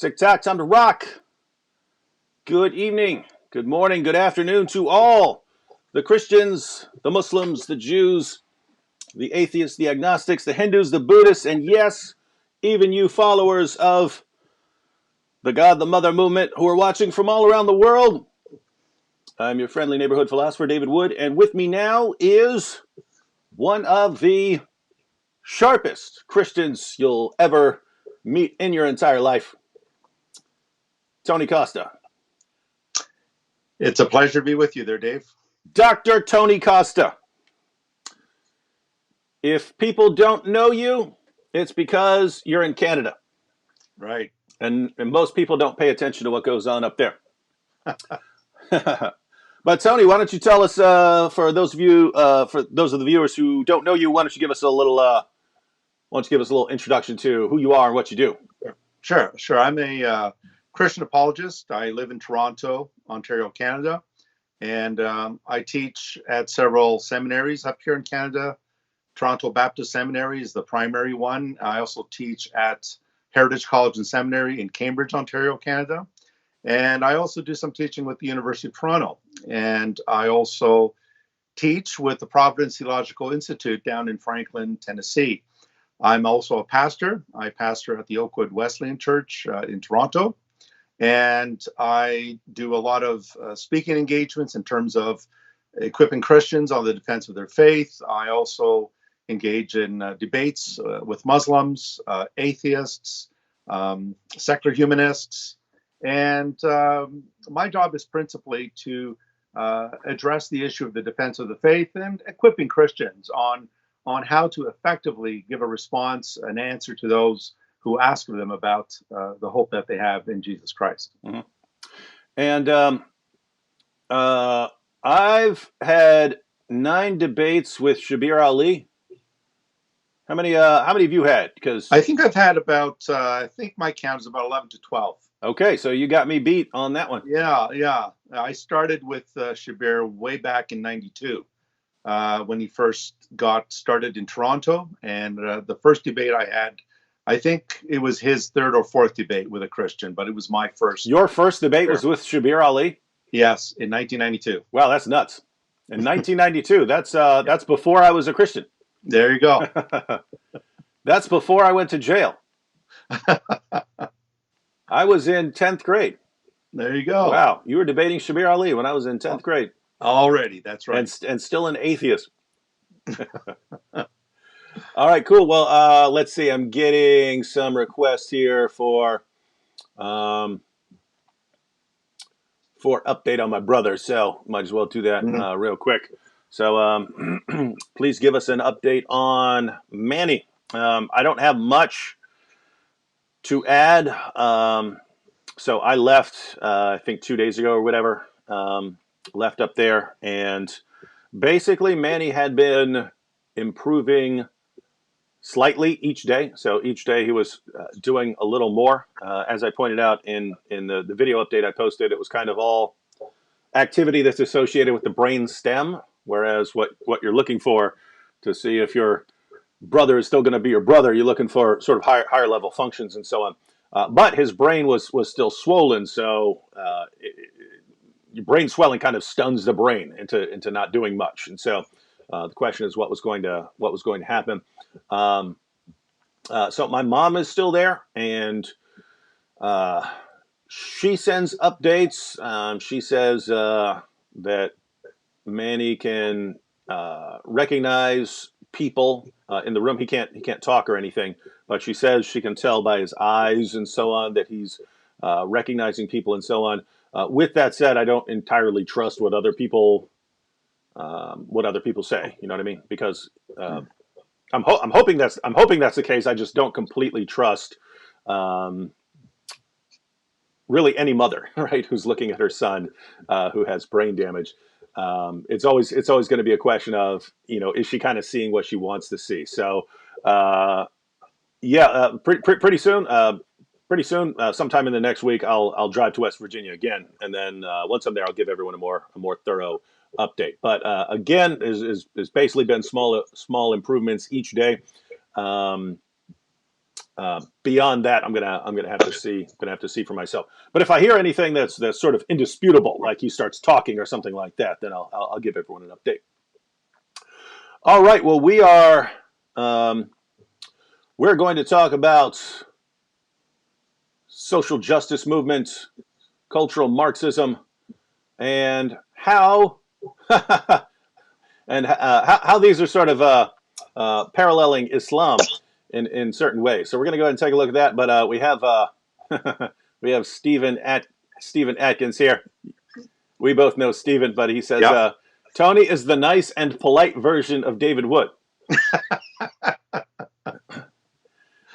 Tic-tac, time to rock. Good evening, good morning, good afternoon to all the Christians, the Muslims, the Jews, the atheists, the agnostics, the Hindus, the Buddhists, and yes, even you followers of the God, the Mother movement who are watching from all around the world. I'm your friendly neighborhood philosopher, David Wood, and with me now is one of the sharpest Christians you'll ever meet in your entire life, Tony Costa. It's a pleasure to be with you there, Dave. Dr. Tony Costa. If people don't know you, it's because you're in Canada. Right. And most people don't pay attention to what goes on up there. But Tony, why don't you tell us, for those of the viewers who don't know you, why don't you give us a little introduction to who you are and what you do? Sure. I'm a Christian apologist. I live in Toronto, Ontario, Canada, and I teach at several seminaries up here in Canada. Toronto Baptist Seminary is the primary one. I also teach at Heritage College and Seminary in Cambridge, Ontario, Canada. And I also do some teaching with the University of Toronto. And I also teach with the Providence Theological Institute down in Franklin, Tennessee. I'm also a pastor. I pastor at the Oakwood Wesleyan Church in Toronto. And I do a lot of speaking engagements in terms of equipping Christians on the defense of their faith. I also engage in debates with Muslims, atheists, secular humanists. And my job is principally to address the issue of the defense of the faith and equipping Christians on how to effectively give a response, an answer to those who ask of them about the hope that they have in Jesus Christ. Mm-hmm. And I've had 9 debates with Shabir Ali. How many have you had? Because I think I've had about, I think my count is about 11 to 12. Okay, so you got me beat on that one. Yeah. I started with Shabir way back in 92 when he first got started in Toronto. And the first debate I had, I think it was his third or fourth debate with a Christian, but it was my first. Your first debate was with Shabir Ali? Yes, in 1992. Wow, that's nuts. In 1992, that's before I was a Christian. There you go. That's before I went to jail. I was in 10th grade. There you go. Wow, you were debating Shabir Ali when I was in 10th grade. Already, that's right. And still an atheist. All right, cool. Well, let's see. I'm getting some requests here for update on my brother, so might as well do that real quick. So please give us an update on Manny. I don't have much to add. So I left, I think 2 days ago or whatever, left up there. And basically Manny had been improving slightly each day. So each day he was doing a little more. As I pointed out in the video update I posted, it was kind of all activity that's associated with the brain stem. Whereas what you're looking for to see if your brother is still going to be your brother, you're looking for sort of higher level functions and so on. But his brain was still swollen, so your brain swelling kind of stuns the brain into not doing much. And so the question is what was going to happen. So my mom is still there, and she sends updates. She says that Manny can recognize people in the room. He can't talk or anything, but she says she can tell by his eyes and so on that he's recognizing people and so on. With that said, I don't entirely trust what other people say. You know what I mean? Because I'm hoping that's the case. I just don't completely trust really any mother, right, who's looking at her son who has brain damage. It's always going to be a question of, is she kind of seeing what she wants to see? So, pretty soon, sometime in the next week, I'll drive to West Virginia again, and then once I'm there, I'll give everyone a more thorough update. But again, is basically been small improvements each day. Beyond that, I'm gonna have to see for myself. But if I hear anything that's sort of indisputable, like he starts talking or something like that, then I'll give everyone an update. All right. Well, we're going to talk about social justice movement, cultural Marxism, and how how these are sort of paralleling Islam in certain ways. So we're going to go ahead and take a look at that. But we have we have Stephen Atkins here. We both know Stephen, but he says Tony is the nice and polite version of David Wood.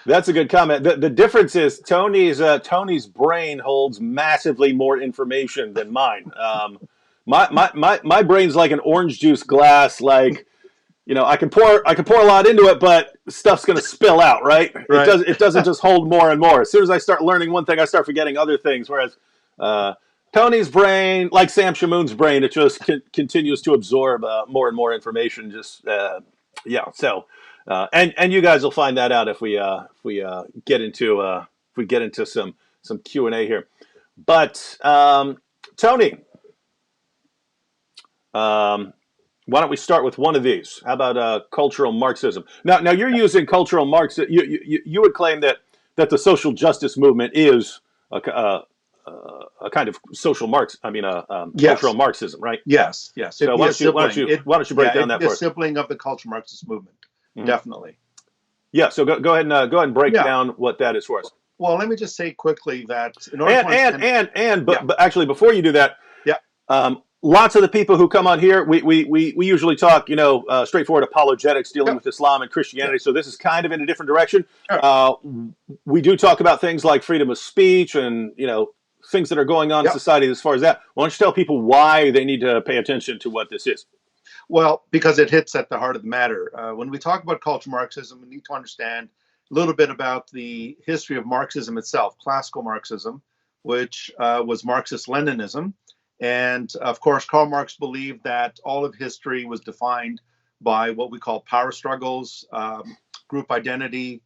That's a good comment. The difference is Tony's brain holds massively more information than mine. My brain's like an orange juice glass. Like, I can pour a lot into it, but stuff's gonna spill out, right? It doesn't just hold more and more. As soon as I start learning one thing, I start forgetting other things. Whereas Tony's brain, like Sam Shamoon's brain, it just continues to absorb more and more information. So. And you guys will find that out if we get into some Q&A here. But Tony, why don't we start with one of these? How about cultural Marxism? Now you're using cultural Marxism. You would claim that the social justice movement is a kind of social cultural Marxism, right? Yes. So why don't you break down that for us? It's a sibling of the cultural Marxist movement. Mm-hmm. Definitely. Yeah. So go ahead and break down what that is for us. Well, let me just say quickly that in order but actually before you do that, lots of the people who come on here, we usually talk, straightforward apologetics dealing with Islam and Christianity. So this is kind of in a different direction. Sure. We do talk about things like freedom of speech and things that are going on in society as far as that. Why don't you tell people why they need to pay attention to what this is? Well, because it hits at the heart of the matter. When we talk about cultural Marxism, we need to understand a little bit about the history of Marxism itself, classical Marxism, which was Marxist-Leninism. And of course, Karl Marx believed that all of history was defined by what we call power struggles, group identity,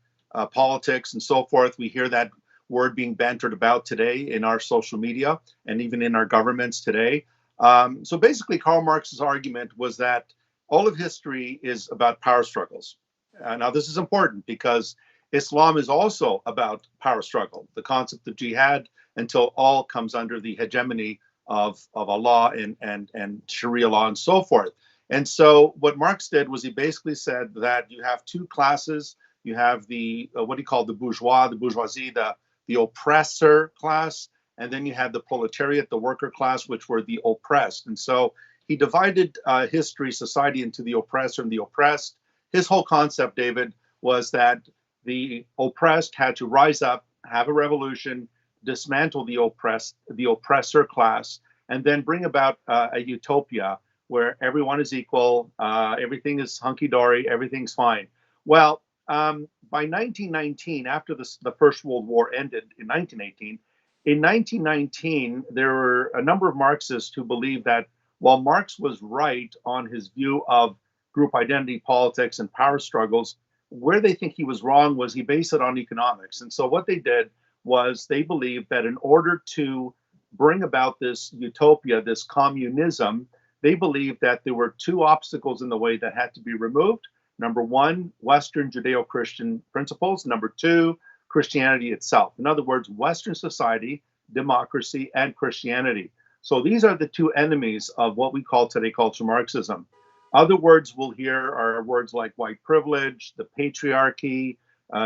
politics, and so forth. We hear that word being bantered about today in our social media and even in our governments today. So basically, Karl Marx's argument was that all of history is about power struggles. Now, this is important because Islam is also about power struggle, the concept of jihad until all comes under the hegemony of Allah and Sharia law and so forth. And so what Marx did was he basically said that you have two classes. You have the, what he called the bourgeoisie, the oppressor class, and then you had the proletariat, the worker class, which were the oppressed. And so he divided history, society into the oppressor and the oppressed. His whole concept, David, was that the oppressed had to rise up, have a revolution, dismantle the oppressor class, and then bring about a utopia where everyone is equal, everything is hunky-dory, everything's fine. Well, by 1919, after the First World War ended in 1918, in 1919, there were a number of Marxists who believed that while Marx was right on his view of group identity politics and power struggles, where they think he was wrong was he based it on economics. And so what they did was they believed that in order to bring about this utopia, this communism, they believed that there were two obstacles in the way that had to be removed. Number one, Western Judeo-Christian principles. Number two, Christianity itself. In other words, Western society, democracy, and Christianity. So these are the two enemies of what we call today cultural Marxism. Other words we'll hear are words like white privilege, the patriarchy,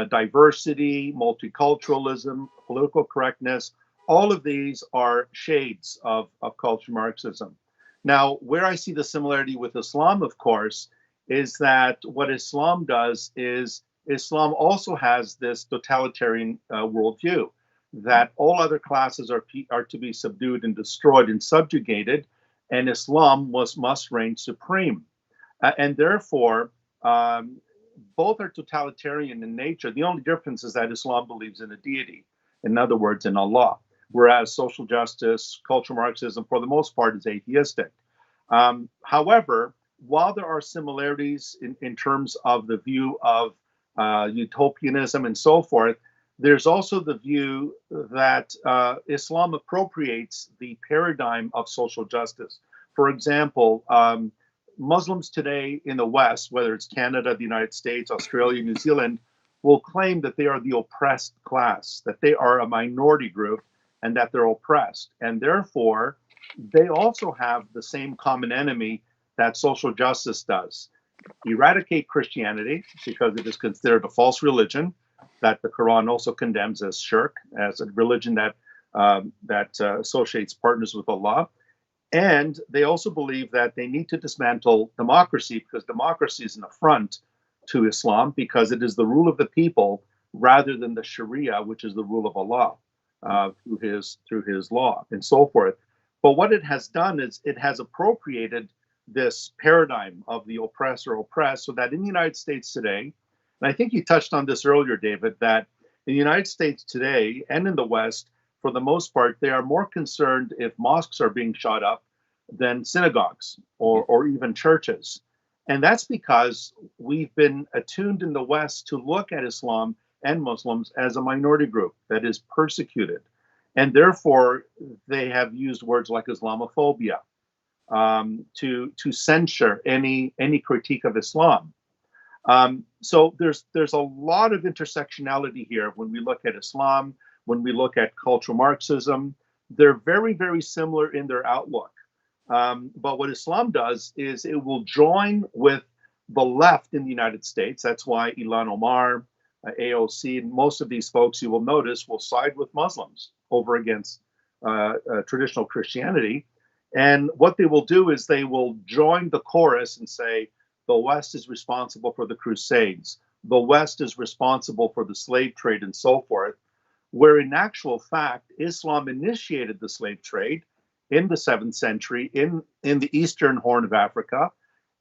diversity, multiculturalism, political correctness. All of these are shades of cultural Marxism. Now, where I see the similarity with Islam, of course, is that what Islam does is Islam also has this totalitarian worldview, that all other classes are to be subdued and destroyed and subjugated, and Islam must reign supreme. And therefore, both are totalitarian in nature. The only difference is that Islam believes in a deity, in other words, in Allah, whereas social justice, cultural Marxism, for the most part, is atheistic. However, while there are similarities in terms of the view of utopianism, and so forth. There's also the view that Islam appropriates the paradigm of social justice. For example, Muslims today in the West, whether it's Canada, the United States, Australia, New Zealand, will claim that they are the oppressed class, that they are a minority group, and that they're oppressed. And therefore, they also have the same common enemy that social justice does. Eradicate Christianity because it is considered a false religion that the Quran also condemns as shirk, as a religion that associates partners with Allah. And they also believe that they need to dismantle democracy because democracy is an affront to Islam because it is the rule of the people rather than the Sharia, which is the rule of Allah through his law and so forth. But what it has done is it has appropriated this paradigm of the oppressor oppressed, so that in the United States today, and I think you touched on this earlier, David, that in the United States today and in the West, for the most part, they are more concerned if mosques are being shot up than synagogues or even churches. And that's because we've been attuned in the West to look at Islam and Muslims as a minority group that is persecuted. And therefore, they have used words like Islamophobia to censure any critique of Islam. So there's a lot of intersectionality here when we look at Islam, when we look at cultural Marxism. They're very, very similar in their outlook. But what Islam does is it will join with the left in the United States. That's why Ilhan Omar, AOC, and most of these folks you will notice will side with Muslims over against traditional Christianity. And what they will do is they will join the chorus and say, the West is responsible for the Crusades. The West is responsible for the slave trade and so forth, where in actual fact, Islam initiated the slave trade in the 7th century in the Eastern Horn of Africa.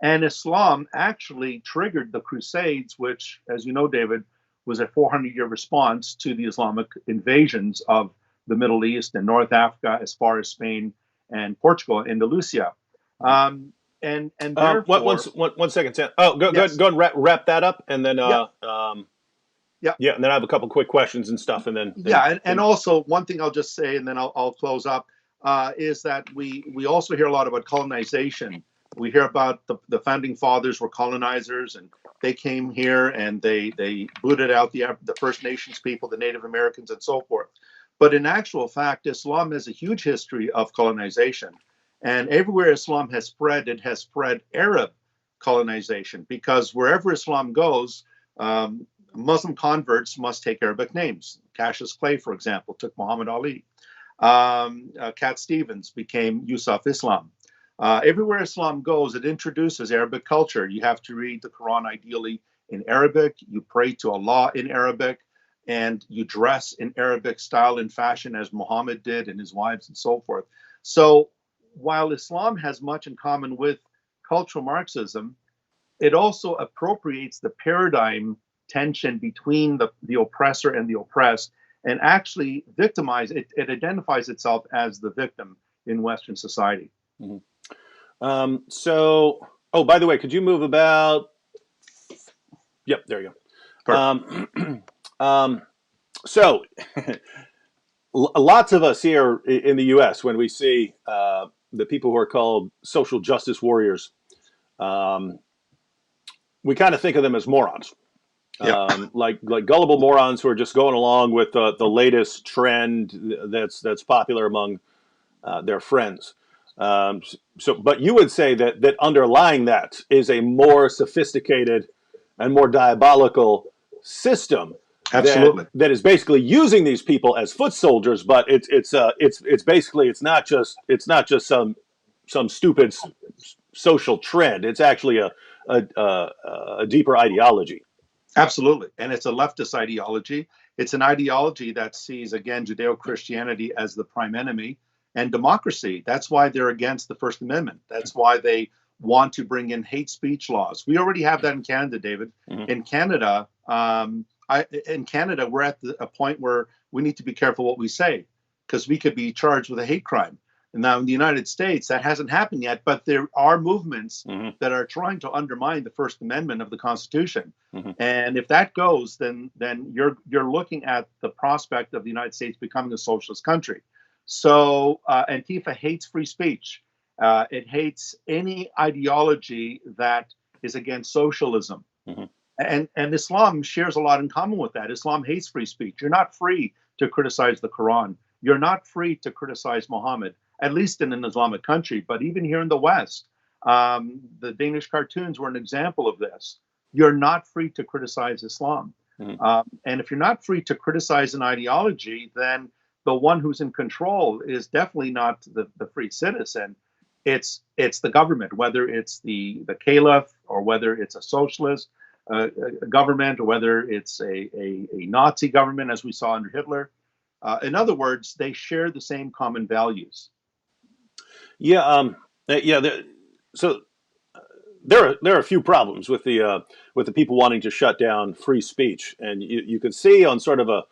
And Islam actually triggered the Crusades, which, as you know, David, was a 400-year response to the Islamic invasions of the Middle East and North Africa as far as Spain and Portugal, Andalusia. And therefore, one second, Sam. Oh, go yes. ahead and wrap that up, and then Yeah. and then I have a couple quick questions and stuff, and then and also one thing I'll just say, and then I'll close up, is that we also hear a lot about colonization. We hear about the founding fathers were colonizers, and they came here and they booted out the First Nations people, the Native Americans, and so forth. But in actual fact, Islam has a huge history of colonization. And everywhere Islam has spread, it has spread Arab colonization, because wherever Islam goes, Muslim converts must take Arabic names. Cassius Clay, for example, took Muhammad Ali. Cat Stevens became Yusuf Islam. Everywhere Islam goes, it introduces Arabic culture. You have to read the Quran ideally in Arabic. You pray to Allah in Arabic, and you dress in Arabic style and fashion as Muhammad did and his wives and so forth. So while Islam has much in common with cultural Marxism, it also appropriates the paradigm tension between the oppressor and the oppressed, and actually it identifies itself as the victim in Western society. Mm-hmm. Oh, by the way, could you move about? Yep, there you go. So, lots of us here in the U.S., when we see the people who are called social justice warriors, we kind of think of them as morons. Like gullible morons who are just going along with the latest trend that's popular among their friends. But you would say that underlying that is a more sophisticated and more diabolical system. Absolutely. That is basically using these people as foot soldiers, but it's basically it's not just some stupid social trend. It's actually a deeper ideology. Absolutely. And it's a leftist ideology. It's an ideology that sees, again, Judeo-Christianity as the prime enemy and democracy. That's why they're against the First Amendment. That's why they want to bring in hate speech laws. We already have that in Canada, David. Mm-hmm. In Canada, we're at a point where we need to be careful what we say, because we could be charged with a hate crime. Now, in the United States, that hasn't happened yet, but there are movements Hmm. that are trying to undermine the First Amendment of the Constitution. Hmm. And if that goes, then you're looking at the prospect of the United States becoming a socialist country. So Antifa hates free speech. It hates any ideology that is against socialism. Hmm. And Islam shares a lot in common with that. Islam hates free speech. You're not free to criticize the Quran. You're not free to criticize Muhammad, at least in an Islamic country. But even here in the West, the Danish cartoons were an example of this. You're not free to criticize Islam. Hmm. And if you're not free to criticize an ideology, then the one who's in control is definitely not the free citizen. It's the government, whether it's the caliph or whether it's a socialist government or whether it's a Nazi government, as we saw under Hitler. In other words, they share the same common values. Yeah. Yeah. So there are a few problems with the people wanting to shut down free speech, and you can see on sort of a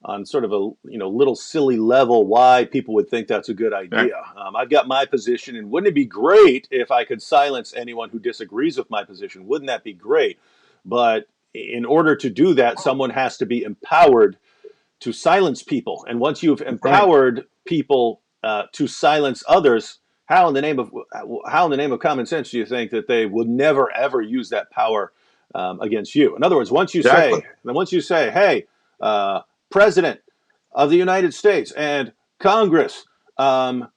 little silly level why people would think that's a good Right. idea. I've got my position, and wouldn't it be great if I could silence anyone who disagrees with my position? Wouldn't that be great? But in order to do that, someone has to be empowered to silence people. And once you've Right. empowered people to silence others, how in the name of common sense do you think that they would never ever use that power against you? In other words, Exactly. once you say, hey, President of the United States and Congress,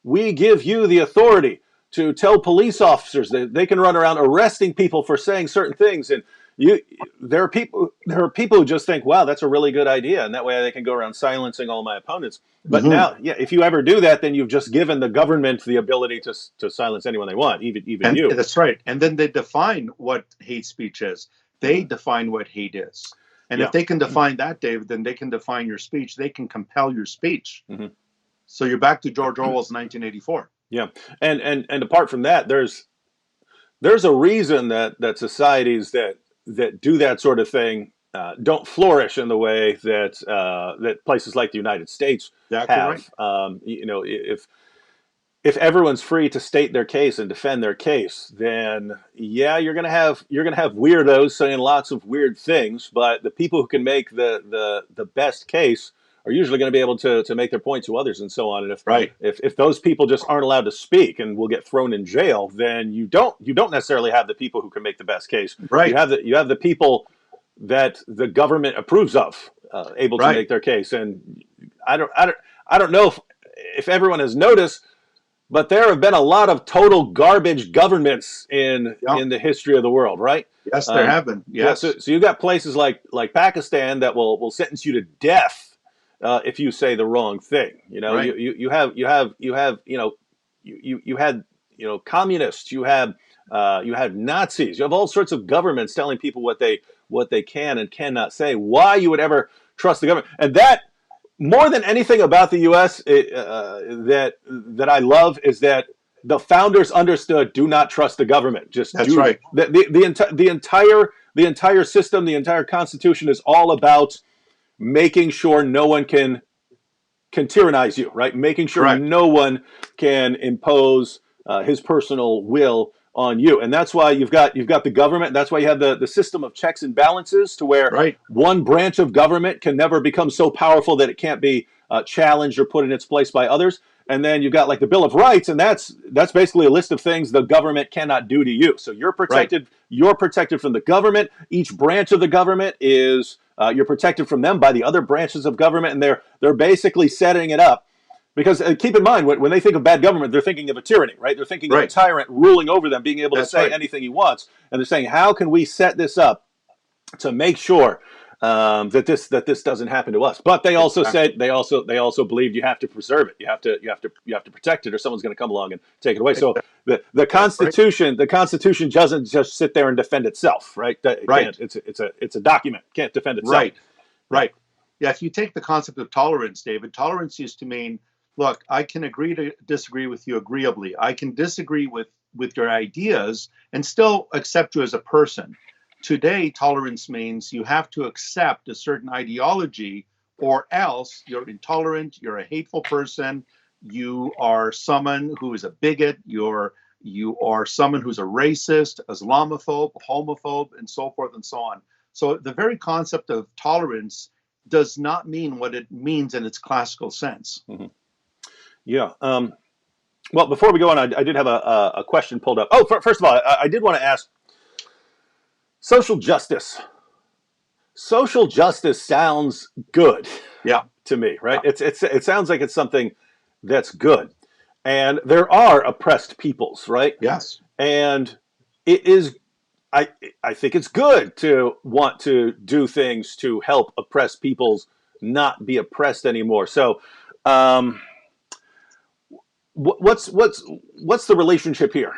we give you the authority to tell police officers that they can run around arresting people for saying certain things, and you there are people who just think, wow, that's a really good idea, and that way they can go around silencing all my opponents. But Hmm. now, yeah, if you ever do that, then you've just given the government the ability to silence anyone they want, even And you. that's right. And then they define what hate speech is. They Mhm. define what hate is. And if Yeah. they can define that, David, then they can define your speech. They can compel your speech. Hmm. So you're back to George Orwell's 1984. Yeah. And apart from that, there's a reason that societies that do that sort of thing don't flourish in the way that places like the United States Exactly right. have. If everyone's free to state their case and defend their case, then yeah, you're gonna have weirdos saying lots of weird things, but the people who can make the best case are usually going to be able to make their point to others and so on. And Right. if those people just aren't allowed to speak and will get thrown in jail, then you don't necessarily have the people who can make the best case. You Right. have the people that the government approves of able to Right. make their case. And I don't know if everyone has noticed, but there have been a lot of total garbage governments Yeah. in the history of the world, right? Yes, there Um, have been. yeah, so Yes. so you've got places like Pakistan that will sentence you to death if you say the wrong thing. Right. You had communists, you had Nazis, you have all sorts of governments telling people what they can and cannot say. Why you would ever trust the government? And that, more than anything about the U.S. That I love, is that the founders understood: do not trust the government. Just That's do right. the entire system, the entire Constitution is all about making sure no one can tyrannize you, right? Making sure Correct. no one can impose his personal will on you, and that's why you've got the government. That's why you have the system of checks and balances, to where Right. one branch of government can never become so powerful that it can't be challenged or put in its place by others. And then you've got like the Bill of Rights, and that's basically a list of things the government cannot do to you. So you're Right. protected. You're protected from the government. Each branch of the government is you're protected from them by the other branches of government, and they're basically setting it up. Because keep in mind, when they think of bad government, they're thinking of a tyranny, right? They're thinking of a Right. tyrant ruling over them, being able to That's say right. anything he wants. And they're saying, how can we set this up to make sure that this doesn't happen to us? But they also Exactly. said they also believed you have to preserve it. You have to protect it, or someone's going to come along and take it away. So Exactly. the That's right. Constitution doesn't just sit there and defend itself, right? It Right. can't. It's a document. It can't defend itself. Right. Yeah. Right. Yeah. If you take the concept of tolerance, David, tolerance used to mean, look, I can agree to disagree with you agreeably. I can disagree with your ideas and still accept you as a person. Today, tolerance means you have to accept a certain ideology, or else you're intolerant, you're a hateful person, you are someone who is a bigot, you are someone who's a racist, Islamophobe, homophobe, and so forth and so on. So the very concept of tolerance does not mean what it means in its classical sense. Mm-hmm. Yeah. Well, before we go on, I did have a question pulled up. Oh, first of all, I did want to ask, social justice. Social justice sounds good, Yeah, to me, right? yeah. It sounds like it's something that's good, and there are oppressed peoples, right? Yes. And it is. I think it's good to want to do things to help oppressed peoples not be oppressed anymore. So, um, what's the relationship here?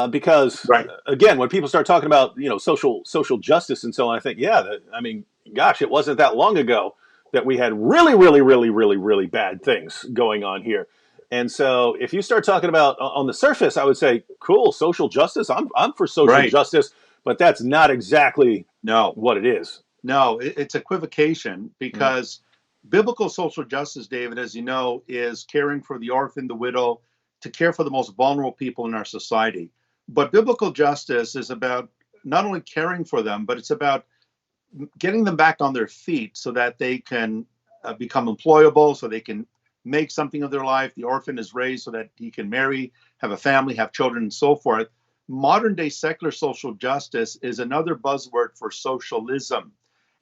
Because Right. again, when people start talking about social justice and so on, I think I mean, gosh, it wasn't that long ago that we had really bad things going on here. And so, if you start talking about on the surface, I would say, cool, social justice. I'm for social Right. justice, but that's not exactly No. what it is. No, it's equivocation, because biblical social justice, David, as you know, is caring for the orphan, the widow, to care for the most vulnerable people in our society. But biblical justice is about not only caring for them, but it's about getting them back on their feet so that they can become employable, so they can make something of their life. The orphan is raised so that he can marry, have a family, have children, and so forth. Modern day secular social justice is another buzzword for socialism.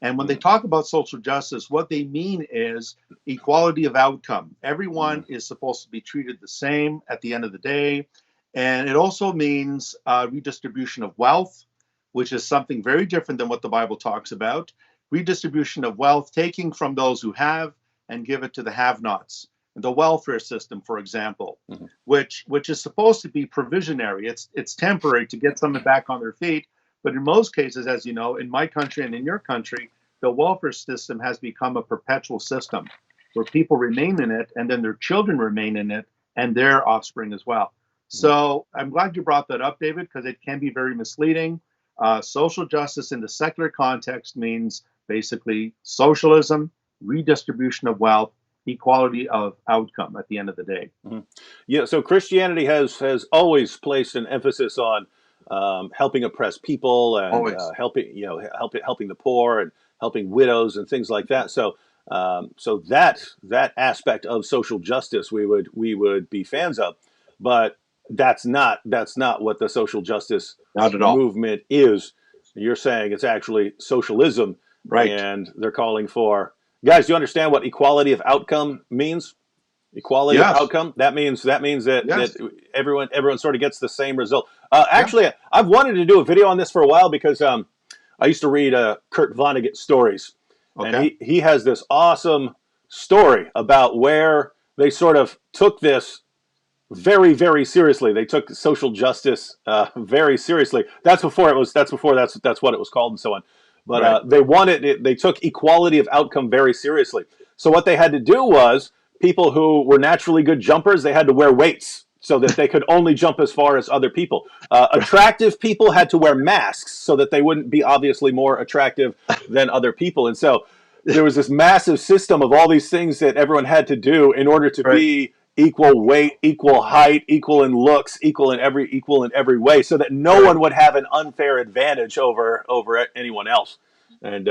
And when they talk about social justice, what they mean is equality of outcome. Everyone is supposed to be treated the same at the end of the day. And it also means redistribution of wealth, which is something very different than what the Bible talks about. Redistribution of wealth, taking from those who have and give it to the have-nots. The welfare system, for example, which is supposed to be provisionary. It's temporary to get someone back on their feet. But in most cases, as you know, in my country and in your country, the welfare system has become a perpetual system where people remain in it, and then their children remain in it, and their offspring as well. So I'm glad you brought that up, David, because it can be very misleading. Social justice in the secular context means basically socialism, redistribution of wealth, equality of outcome at the end of the day. Yeah, so Christianity has always placed an emphasis on helping oppressed people and Always. helping the poor and helping widows and things like that. So so that aspect of social justice we would be fans of, but that's not what the social justice Not at all. movement is. You're saying it's actually socialism, Right. and they're calling for guys. Do you understand what equality of outcome means? Equality of Yes. outcome. That means that Yes. everyone sort of gets the same result. Yeah. Actually, I've wanted to do a video on this for a while because I used to read Kurt Vonnegut stories, and Okay. he has this awesome story about where they sort of took this very seriously. They took social justice very seriously. That's before it was. That's before that's what it was called and so on. But Right. they took equality of outcome very seriously. So what they had to do was people who were naturally good jumpers, they had to wear weights so that they could only jump as far as other people. Attractive people had to wear masks so that they wouldn't be obviously more attractive than other people. And so there was this massive system of all these things that everyone had to do in order to Right. be equal weight, equal height, equal in looks, equal in every way, so that no Right. one would have an unfair advantage over anyone else. And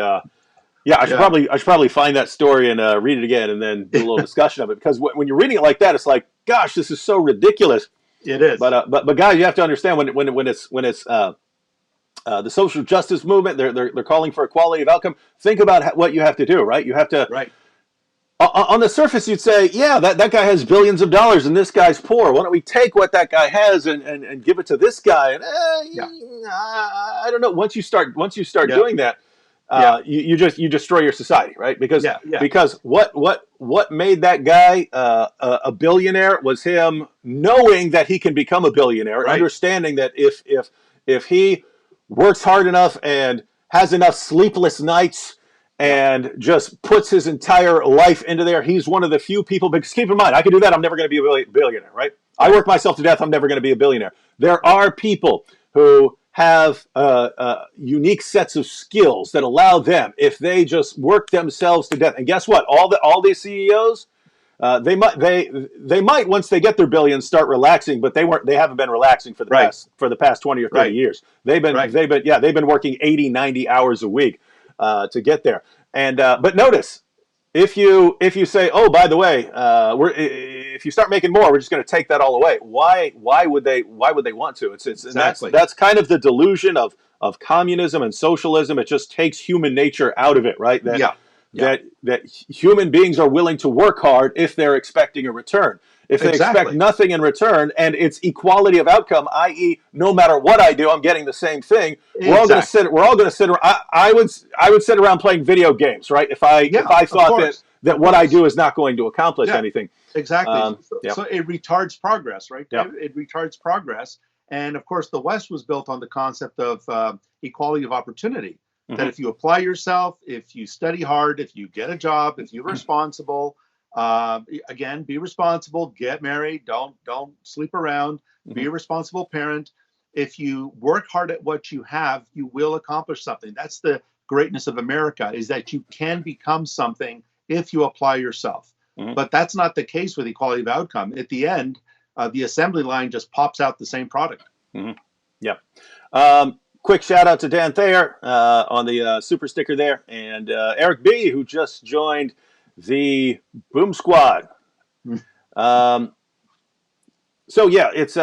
yeah, I should probably find that story and read it again, and then do a little discussion of it. Because when you're reading it like that, it's like, gosh, this is so ridiculous. It is. But guys, you have to understand when it's the social justice movement, they're calling for equality of outcome. Think about what you have to do, right? You have to. Right. On the surface, you'd say, yeah, that guy has billions of dollars and this guy's poor. Why don't we take what that guy has and give it to this guy? And Yeah. I don't know. Once you start Yeah. doing that, Yeah. you destroy your society, right? Because Yeah. Yeah. what made that guy a billionaire was him knowing that he can become a billionaire, Right. understanding that if he works hard enough and has enough sleepless nights and just puts his entire life into there, he's one of the few people. Because keep in mind, I can do that. I'm never going to be a billionaire, right? I work myself to death. I'm never going to be a billionaire. There are people who have unique sets of skills that allow them, if they just work themselves to death. And guess what? All these CEOs, They might once they get their billions start relaxing, but they haven't been relaxing for Right. the past 20 or 30 Right. years. They've Right. been working 80, 90 hours a week to get there. And but notice, if you say, oh, by the way, if you start making more, we're just going to take that all away. Why would they want to? And Exactly. that's kind of the delusion of communism and socialism. It just takes human nature out of it, right? Yeah. Yeah. That human beings are willing to work hard if they're expecting a return. If they expect Exactly. nothing in return, and it's equality of outcome, i.e., no matter what I do, I'm getting the same thing. We're all going to Exactly. sit. We're all going to sit. I would sit around playing video games, right? If I Yeah. Of thought course. that Of what I course. do is not going to accomplish Yeah. anything. Exactly. Yep. So it retards progress, right? Yep. It retards progress. And of course, the West was built on the concept of equality of opportunity. That if you apply yourself, if you study hard, if you get a job, if you're responsible, again, be responsible, get married, don't sleep around, be a responsible parent. If you work hard at what you have, you will accomplish something. That's the greatness of America, is that you can become something if you apply yourself. But that's not the case with equality of outcome. At the end, the assembly line just pops out the same product. Yep. Quick shout out to Dan Thayer on the super sticker there, and Eric B, who just joined the Boom Squad. So yeah, it's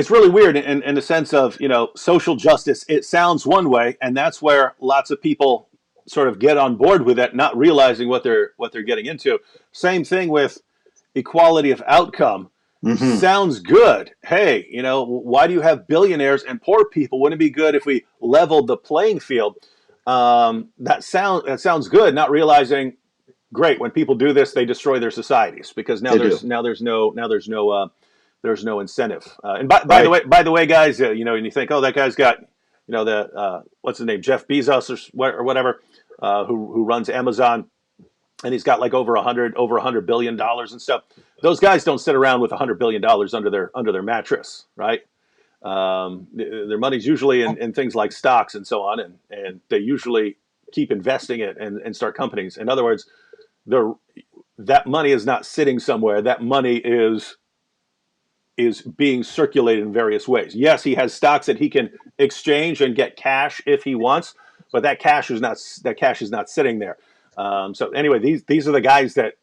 really weird in the sense of, social justice. It sounds one way, and that's where lots of people sort of get on board with it, not realizing what they're getting into. Same thing with equality of outcome. Sounds good. Hey, why do you have billionaires and poor people? Wouldn't it be good if we leveled the playing field? That sounds good. Not realizing, great, when people do this, they destroy their societies, because there's no incentive. And by the way, guys, and you think, oh, that guy's got, what's his name, Jeff Bezos or whatever, who runs Amazon, and he's got like over $100 billion and stuff. Those guys don't sit around with $100 billion under their mattress, right? Their money's usually in things like stocks and so on, and they usually keep investing it and start companies. In other words, that money is not sitting somewhere. That money is being circulated in various ways. Yes, he has stocks that he can exchange and get cash if he wants, but that cash is not sitting there. So anyway, these are the guys that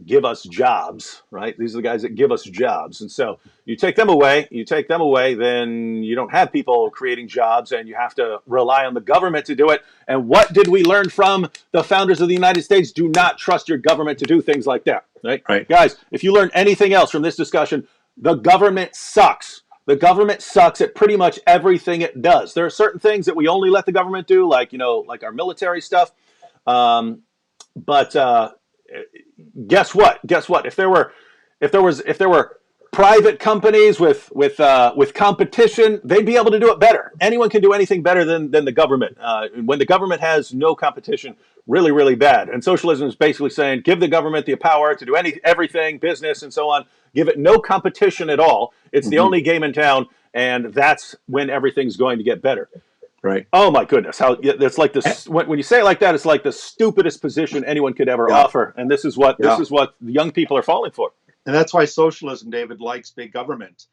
give us jobs, right? These are the guys that give us jobs. And so you take them away, then you don't have people creating jobs, and you have to rely on the government to do it. And what did we learn from the founders of the United States? Do not trust your government to do things like that, right? Right. Guys, if you learn anything else from this discussion, the government sucks. The government sucks at pretty much everything it does. There are certain things that we only let the government do, like our military stuff. But guess what? If there were private companies with competition, they'd be able to do it better. Anyone can do anything better than the government. When the government has no competition, really, really bad. And socialism is basically saying, give the government the power to do everything, business and so on. Give it no competition at all. It's the only game in town, and that's when everything's going to get better. Right. Oh my goodness! How it's like this when you say it like that, it's like the stupidest position anyone could ever offer, and this is what the young people are falling for. And that's why socialism, David, likes big government.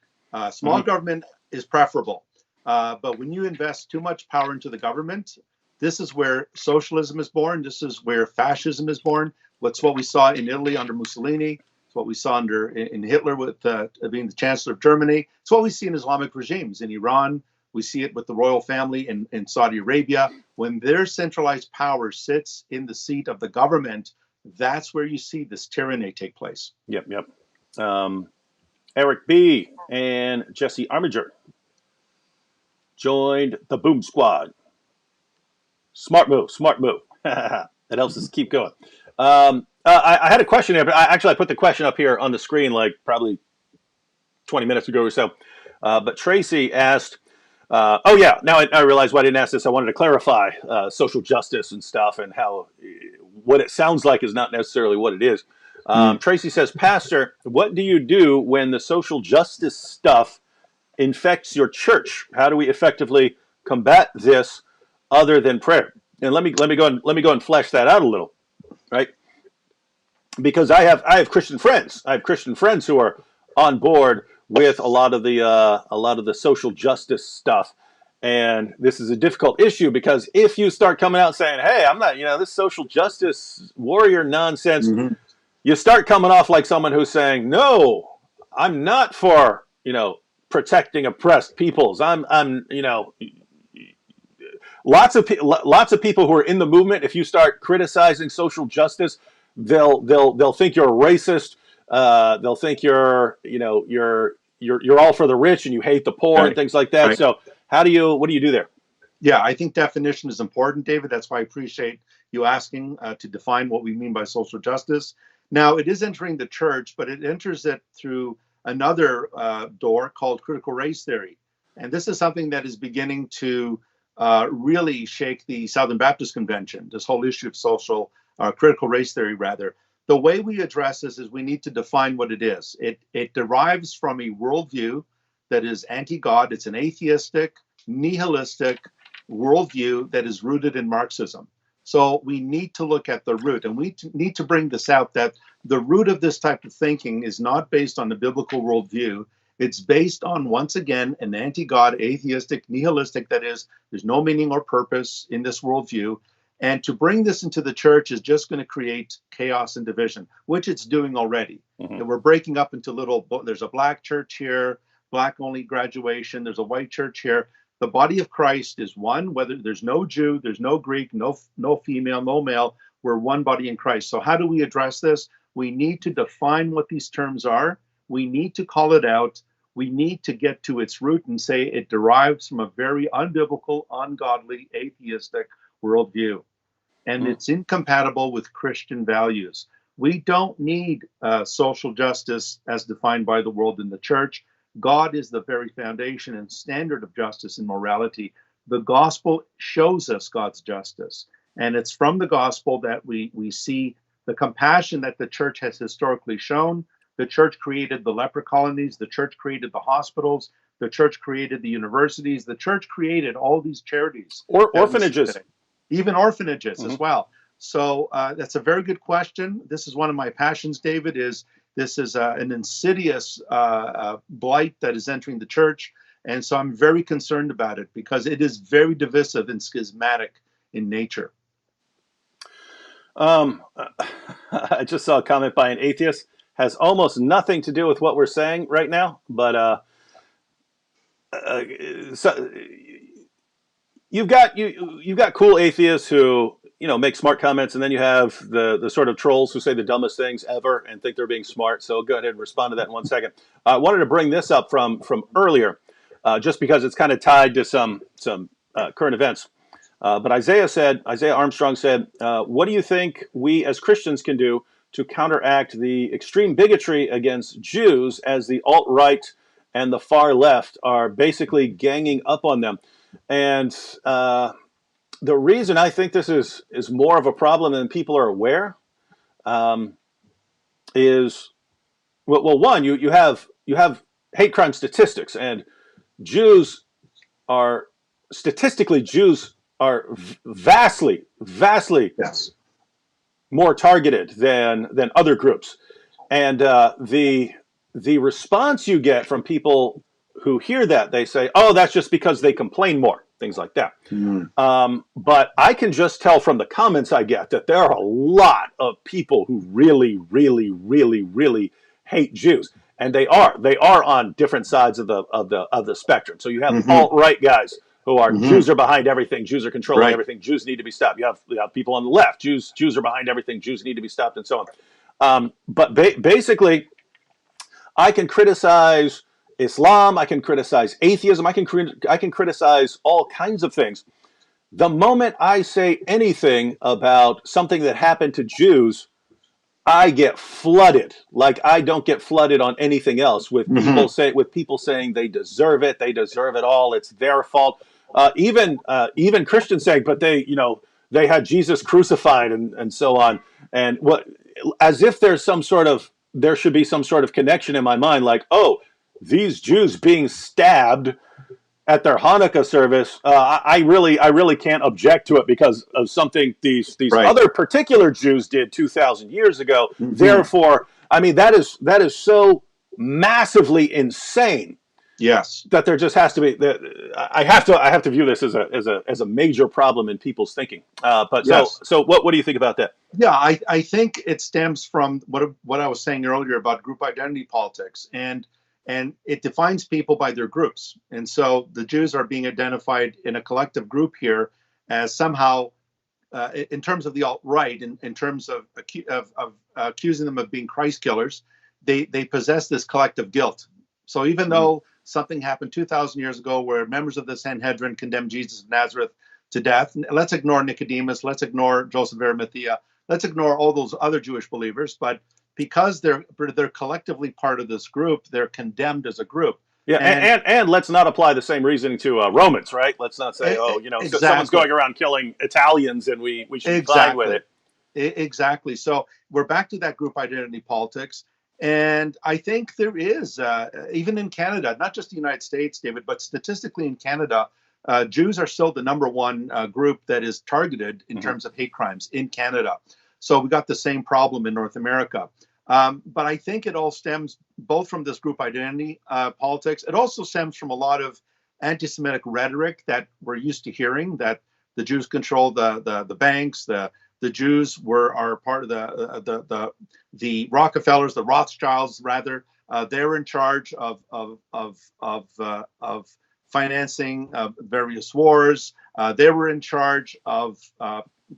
Small government is preferable, but when you invest too much power into the government, this is where socialism is born. This is where fascism is born. That's what we saw in Italy under Mussolini. It's what we saw in Hitler with being the chancellor of Germany. It's what we see in Islamic regimes in Iran. We see it with the royal family in Saudi Arabia. When their centralized power sits in the seat of the government, that's where you see this tyranny take place. Yep. Eric B. and Jesse Armiger joined the Boom Squad. Smart move. That helps us keep going. I had a question here, but I put the question up here on the screen like probably 20 minutes ago or so. But Tracy asked, now I realize why I didn't ask this. I wanted to clarify social justice and stuff, and how what it sounds like is not necessarily what it is. Tracy says, Pastor, what do you do when the social justice stuff infects your church? How do we effectively combat this other than prayer? And let me go and flesh that out a little, right? because I have Christian friends. I have Christian friends who are on board with a lot of the social justice stuff. And this is a difficult issue because if you start coming out saying, "Hey, I'm not, this social justice warrior nonsense," Hmm. you start coming off like someone who's saying, "No, I'm not for, protecting oppressed peoples. I'm, lots of people who are in the movement. If you start criticizing social justice, they'll think you're a racist. They'll think you're all for the rich and you hate the poor and Right. things like that. Right. So what do you do there? Yeah, I think definition is important, David. That's why I appreciate you asking to define what we mean by social justice. Now, it is entering the church, but it enters it through another door called critical race theory. And this is something that is beginning to really shake the Southern Baptist Convention, this whole issue of critical race theory, rather. The way we address this is we need to define what it is. It derives from a worldview that is anti God, it's an atheistic, nihilistic, worldview that is rooted in Marxism. So we need to look at the root, and we need to bring this out that the root of this type of thinking is not based on the biblical worldview. It's based on, once again, an anti God, atheistic, nihilistic, that is, there's no meaning or purpose in this worldview. And to bring this into the church is just going to create chaos and division, which it's doing already. Mm-hmm. And we're breaking up into there's a black church here, black only graduation, there's a white church here. The body of Christ is one, whether there's no Jew, there's no Greek, no female, no male. We're one body in Christ. So how do we address this? We need to define what these terms are. We need to call it out. We need to get to its root and say it derives from a very unbiblical, ungodly, atheistic worldview. And it's incompatible with Christian values. We don't need social justice as defined by the world in the church. God is the very foundation and standard of justice and morality. The gospel shows us God's justice. And it's from the gospel that we see the compassion that the church has historically shown. The church created the leper colonies. The church created the hospitals. The church created the universities. The church created all these charities. Or orphanages. Even orphanages Mm-hmm. as well. So that's a very good question. This is one of my passions, David, this is an insidious blight that is entering the church. And so I'm very concerned about it because it is very divisive and schismatic in nature. I just saw a comment by an atheist. Has almost nothing to do with what we're saying right now, but so you've got cool atheists who make smart comments, and then you have the sort of trolls who say the dumbest things ever and think they're being smart. So go ahead and respond to that in 1 second. I wanted to bring this up from earlier, just because it's kind of tied to some current events. But Isaiah Armstrong said, "What do you think we as Christians can do to counteract the extreme bigotry against Jews as the alt-right and the far left are basically ganging up on them?" And the reason I think this is more of a problem than people are aware is, well, one, you have hate crime statistics, and Jews are vastly Yes. more targeted than other groups, and the response you get from people who hear that, they say, "Oh, that's just because they complain more," things like that. But I can just tell from the comments I get that there are a lot of people who really, really, really, really hate Jews, and they are on different sides of the spectrum. So you have alt-right guys who are Jews are behind everything, Jews are controlling Right. everything, Jews need to be stopped. You have people on the left, Jews are behind everything, Jews need to be stopped, and so on. But basically, I can criticize Islam, I can criticize atheism, I can criticize all kinds of things. The moment I say anything about something that happened to Jews, I get flooded. Like I don't get flooded on anything else with people saying they deserve it all, it's their fault. Even Christians saying, but they had Jesus crucified and so on, and what, as if there should be some sort of connection in my mind, like, oh, these Jews being stabbed at their Hanukkah service, I really can't object to it because of something these Right. other particular Jews did 2,000 years ago. Hmm. Therefore, I mean that is so massively insane Yes. that there just has to be. I have to view this as a major problem in people's thinking. But so Yes. so what do you think about that? Yeah, I think it stems from what I was saying earlier about group identity politics, and it defines people by their groups. And so the Jews are being identified in a collective group here as somehow, in terms of the alt-right, in terms of accusing them of being Christ killers, they possess this collective guilt. So even Mm-hmm. though something happened 2,000 years ago where members of the Sanhedrin condemned Jesus of Nazareth to death, let's ignore Nicodemus, let's ignore Joseph of Arimathea, let's ignore all those other Jewish believers, but because they're collectively part of this group, they're condemned as a group. Yeah, And and let's not apply the same reasoning to Romans, right? Let's not say, oh, someone's exactly, going around killing Italians, and we should be fine with exactly. it. Exactly. So we're back to that group identity politics. And I think there is, even in Canada, not just the United States, David, but statistically in Canada, Jews are still the number one group that is targeted in Mm-hmm. terms of hate crimes in Canada. So we got the same problem in North America. But I think it all stems both from this group identity politics. It also stems from a lot of anti-Semitic rhetoric that we're used to hearing, that the Jews control the banks, the Jews are part of the Rockefellers, the Rothschilds rather. They're in charge of financing various wars. They were in charge of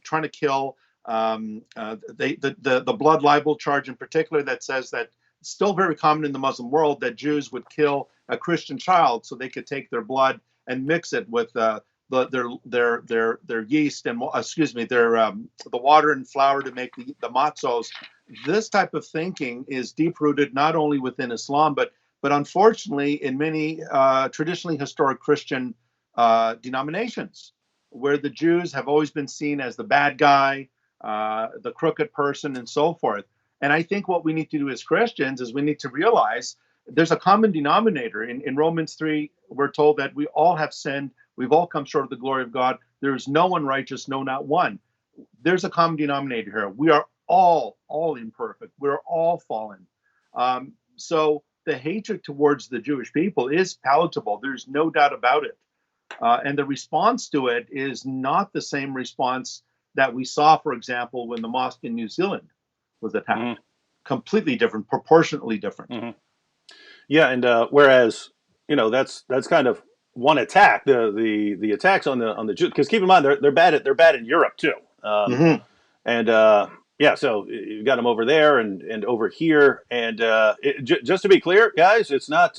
trying to kill the blood libel charge in particular that says that it's still very common in the Muslim world that Jews would kill a Christian child so they could take their blood and mix it with their yeast and the water and flour to make the matzos. This type of thinking is deep rooted not only within Islam but unfortunately in many traditionally historic Christian denominations, where the Jews have always been seen as the bad guy, the crooked person, and so forth. And I think what we need to do as Christians is we need to realize there's a common denominator. In Romans 3, we're told that we all have sinned. We've all come short of the glory of God. There is no one righteous, no, not one. There's a common denominator here. We are all imperfect. We're all fallen. So the hatred towards the Jewish people is palatable. There's no doubt about it. And the response to it is not the same response that we saw, for example, when the mosque in New Zealand was attacked. Mm-hmm. Completely different, proportionately different. Mm-hmm. Yeah, and whereas that's kind of one attack. The attacks on the Jews, because keep in mind they're bad in Europe too. Mm-hmm. And yeah, so you got them over there and over here. And just to be clear, guys, it's not.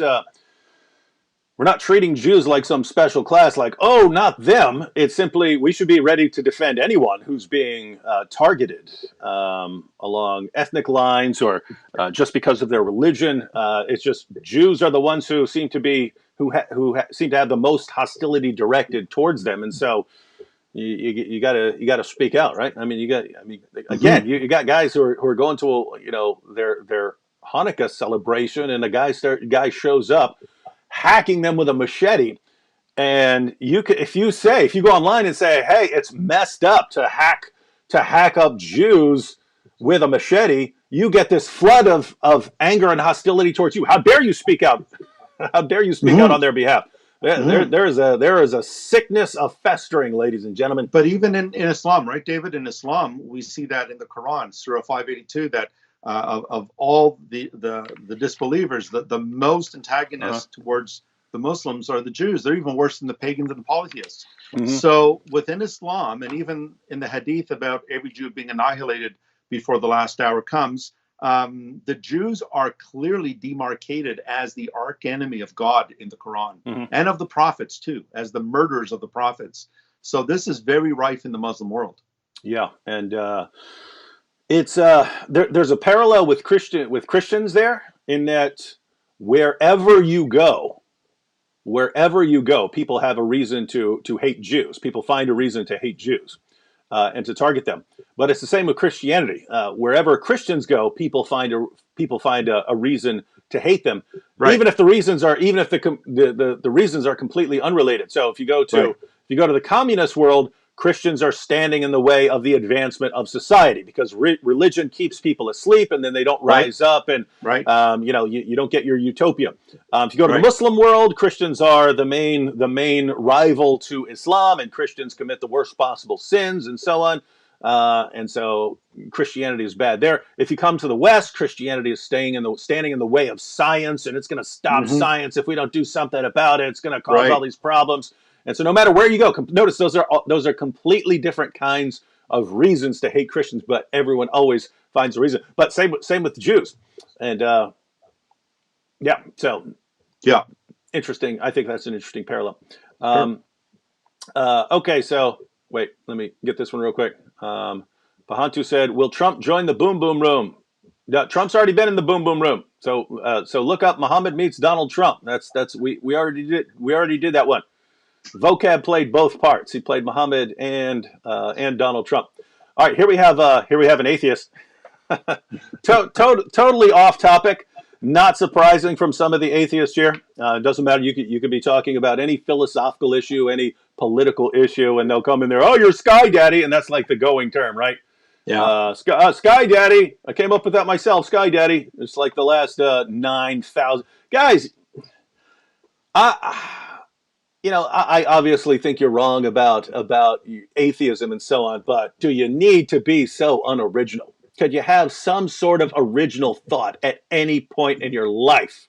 We're not treating Jews like some special class, like, oh, not them. It's simply we should be ready to defend anyone who's being targeted along ethnic lines or just because of their religion. It's just Jews are the ones who seem to be seem to have the most hostility directed towards them, and so you gotta speak out, right? I mean, again, Mm-hmm. you got guys who are going to their Hanukkah celebration, and a guy shows up hacking them with a machete. And if you go online and say, hey, it's messed up to hack up Jews with a machete, you get this flood of anger and hostility towards you. How dare you speak out? How dare you speak out Mm-hmm. on their behalf? Mm-hmm. There is a sickness of festering, ladies and gentlemen. But even in Islam, right, David? In Islam, we see that in the Quran, Surah 582, that of all the disbelievers, the most Uh-huh. antagonists towards the Muslims are the Jews. They're even worse than the pagans and the polytheists. Mm-hmm. So within Islam, and even in the Hadith about every Jew being annihilated before the last hour comes, the Jews are clearly demarcated as the arch enemy of God in the Quran Mm-hmm. and of the prophets too, as the murderers of the prophets. So this is very rife in the Muslim world. Yeah, and it's there's a parallel with Christians there in that wherever you go, people have a reason to hate Jews. People find a reason to hate Jews and to target them. But it's the same with Christianity. Wherever Christians go, people find a reason to hate them, Right. even if the reasons are the reasons are completely unrelated. So if you go to the communist world, Christians are standing in the way of the advancement of society because religion keeps people asleep, and then they don't rise up, and you don't get your utopia. If you go to the Muslim world, Christians are the main rival to Islam, and Christians commit the worst possible sins, and so on. And so Christianity is bad there. If you come to the West, Christianity is standing in the way of science, and it's going to stop science if we don't do something about it. It's going to cause all these problems. And so no matter where you go, notice those are completely different kinds of reasons to hate Christians, but everyone always finds a reason. But same with the Jews. And interesting. I think that's an interesting parallel. Okay, so wait, let me get this one real quick. Pahantu said, "Will Trump join the boom boom room?" Trump's already been in the boom boom room. So look up Muhammad meets Donald Trump. We already did that one. Vocab played both parts. He played Muhammad and Donald Trump. All right, here we have an atheist. Totally off topic. Not surprising from some of the atheists here. It doesn't matter. You could be talking about any philosophical issue, any political issue, and they'll come in there. Oh, you're Sky Daddy, and that's like the going term, right? Yeah. Sky Daddy. I came up with that myself. Sky Daddy. It's like the last 9,000 guys. I obviously think you're wrong about atheism and so on, but do you need to be so unoriginal? Could you have some sort of original thought at any point in your life?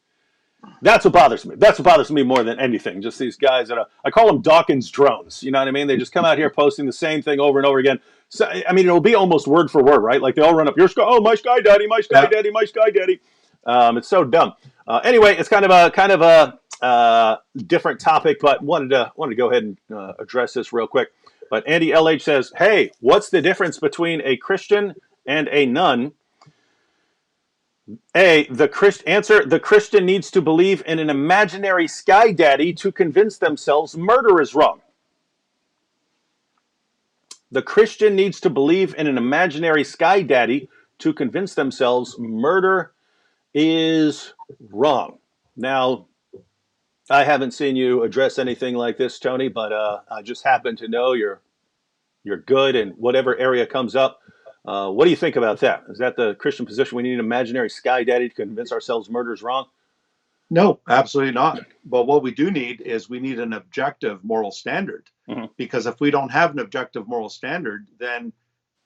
That's what bothers me. That's what bothers me more than anything. Just these guys I call them Dawkins drones. You know what I mean? They just come out here posting the same thing over and over again. So, I mean, it'll be almost word for word, right? Like they all run up, my Sky Daddy, my Sky Daddy, my Sky Daddy. It's so dumb. Anyway, it's kind of a different topic, but wanted to go ahead and address this real quick. But Andy LH says, "Hey, what's the difference between a Christian and a nun?" The Christian needs to believe in an imaginary Sky Daddy to convince themselves murder is wrong. The Christian needs to believe in an imaginary Sky Daddy to convince themselves murder is wrong. Now, I haven't seen you address anything like this, Tony, but I just happen to know you're good in whatever area comes up. What do you think about that? Is that the Christian position? We need an imaginary Sky Daddy to convince ourselves murder is wrong? No, absolutely not. But what we do need is we need an objective moral standard. Because if we don't have an objective moral standard, then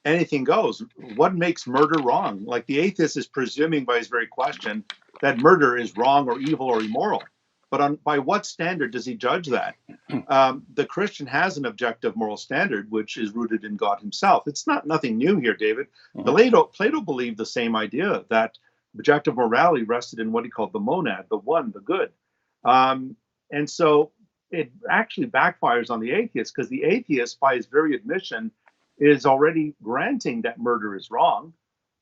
anything goes. What makes murder wrong? Like the atheist is presuming by his very question that murder is wrong or evil or immoral. But by what standard does he judge that? The Christian has an objective moral standard, which is rooted in God himself. It's nothing new here, David. Plato believed the same idea, that objective morality rested in what he called the monad, the one, the good. And so it actually backfires on the atheist, because the atheist, by his very admission, is already granting that murder is wrong.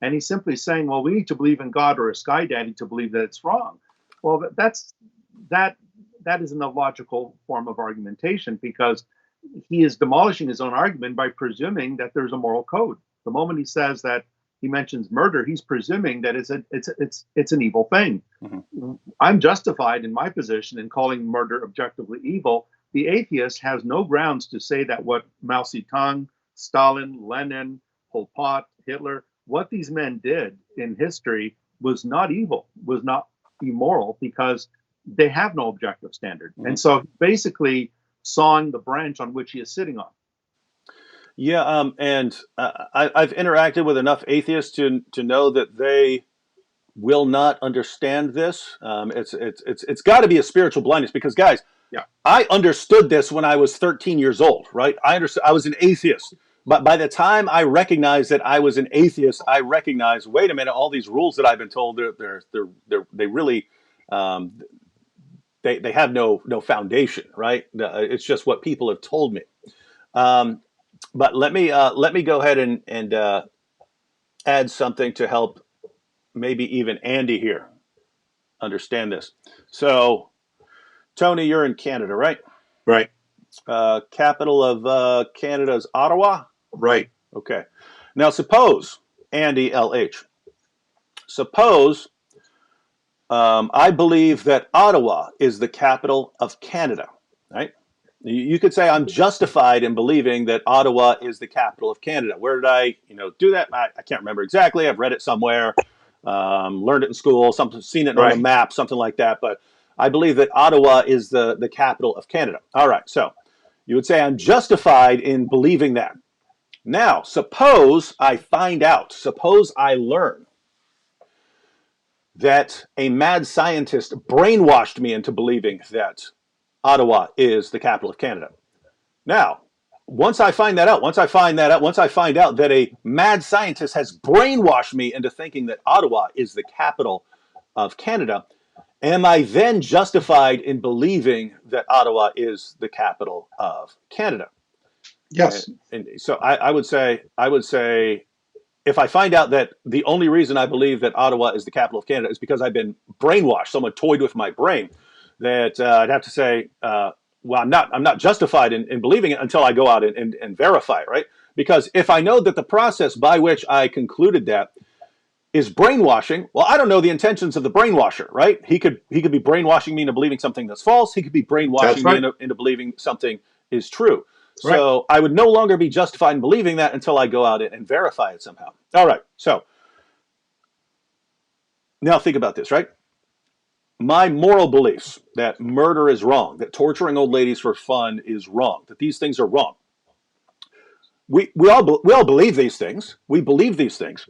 And he's simply saying, well, we need to believe in God or a Sky Daddy to believe that it's wrong. Well, that is an illogical form of argumentation, because he is demolishing his own argument by presuming that there's a moral code. The moment he says that he mentions murder, he's presuming that it's an evil thing. I'm justified in my position in calling murder objectively evil. The atheist has no grounds to say that what Mao Zedong, Stalin, Lenin, Pol Pot, Hitler, what these men did in history was not evil, was not immoral, because they have no objective standard. And so basically sawing the branch on which he is sitting on. Yeah, I've interacted with enough atheists to know that they will not understand this. It's got to be a spiritual blindness, because, guys, I understood this when I was 13 years old, right? I was an atheist. But by the time I recognized that I was an atheist, I recognized, wait a minute, all these rules that I've been told, they really they have no foundation, right? It's just what people have told me. But let me go ahead and add something to help maybe even Andy here understand this. So, Tony, you're in Canada, right? Right. Capital of Canada is Ottawa? Right. Okay. Now, suppose, Andy LH, suppose I believe that Ottawa is the capital of Canada, right? You could say I'm justified in believing that Ottawa is the capital of Canada. Where did I, do that? I can't remember exactly. I've read it somewhere, learned it in school, something, seen it on a Right. map, something like that. But I believe that Ottawa is the capital of Canada. All right, so you would say I'm justified in believing that. Now, suppose I find out, suppose I learn that a mad scientist brainwashed me into believing that Ottawa is the capital of Canada. Now, once I find out that a mad scientist has brainwashed me into thinking that Ottawa is the capital of Canada, am I then justified in believing that Ottawa is the capital of Canada? Yes. And so I would say, if I find out that the only reason I believe that Ottawa is the capital of Canada is because I've been brainwashed, someone toyed with my brain, that I'd have to say, well, I'm not justified in believing it until I go out and verify it, right? Because if I know that the process by which I concluded that is brainwashing, well, I don't know the intentions of the brainwasher, right? He could be brainwashing me into believing something that's false. He could be That's brainwashing me right. into believing something is true. Right. So I would no longer be justified in believing that until I go out and verify it somehow. All right. So now think about this, right? My moral beliefs that murder is wrong, that torturing old ladies for fun is wrong, that these things are wrong. We all believe these things. We believe these things.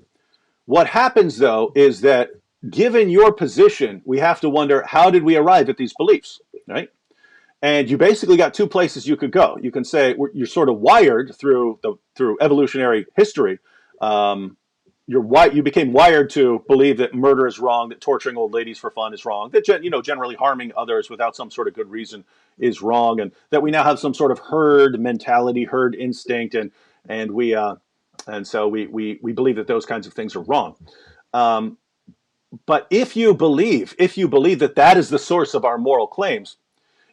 What happens though is that given your position, we have to wonder, how did we arrive at these beliefs, right? And you basically got two places you could go. You can say you're sort of wired through evolutionary history. You became wired to believe that murder is wrong, that torturing old ladies for fun is wrong, that generally harming others without some sort of good reason is wrong, and that we now have some sort of herd mentality, herd instinct, and so we believe that those kinds of things are wrong. But if you believe that is the source of our moral claims,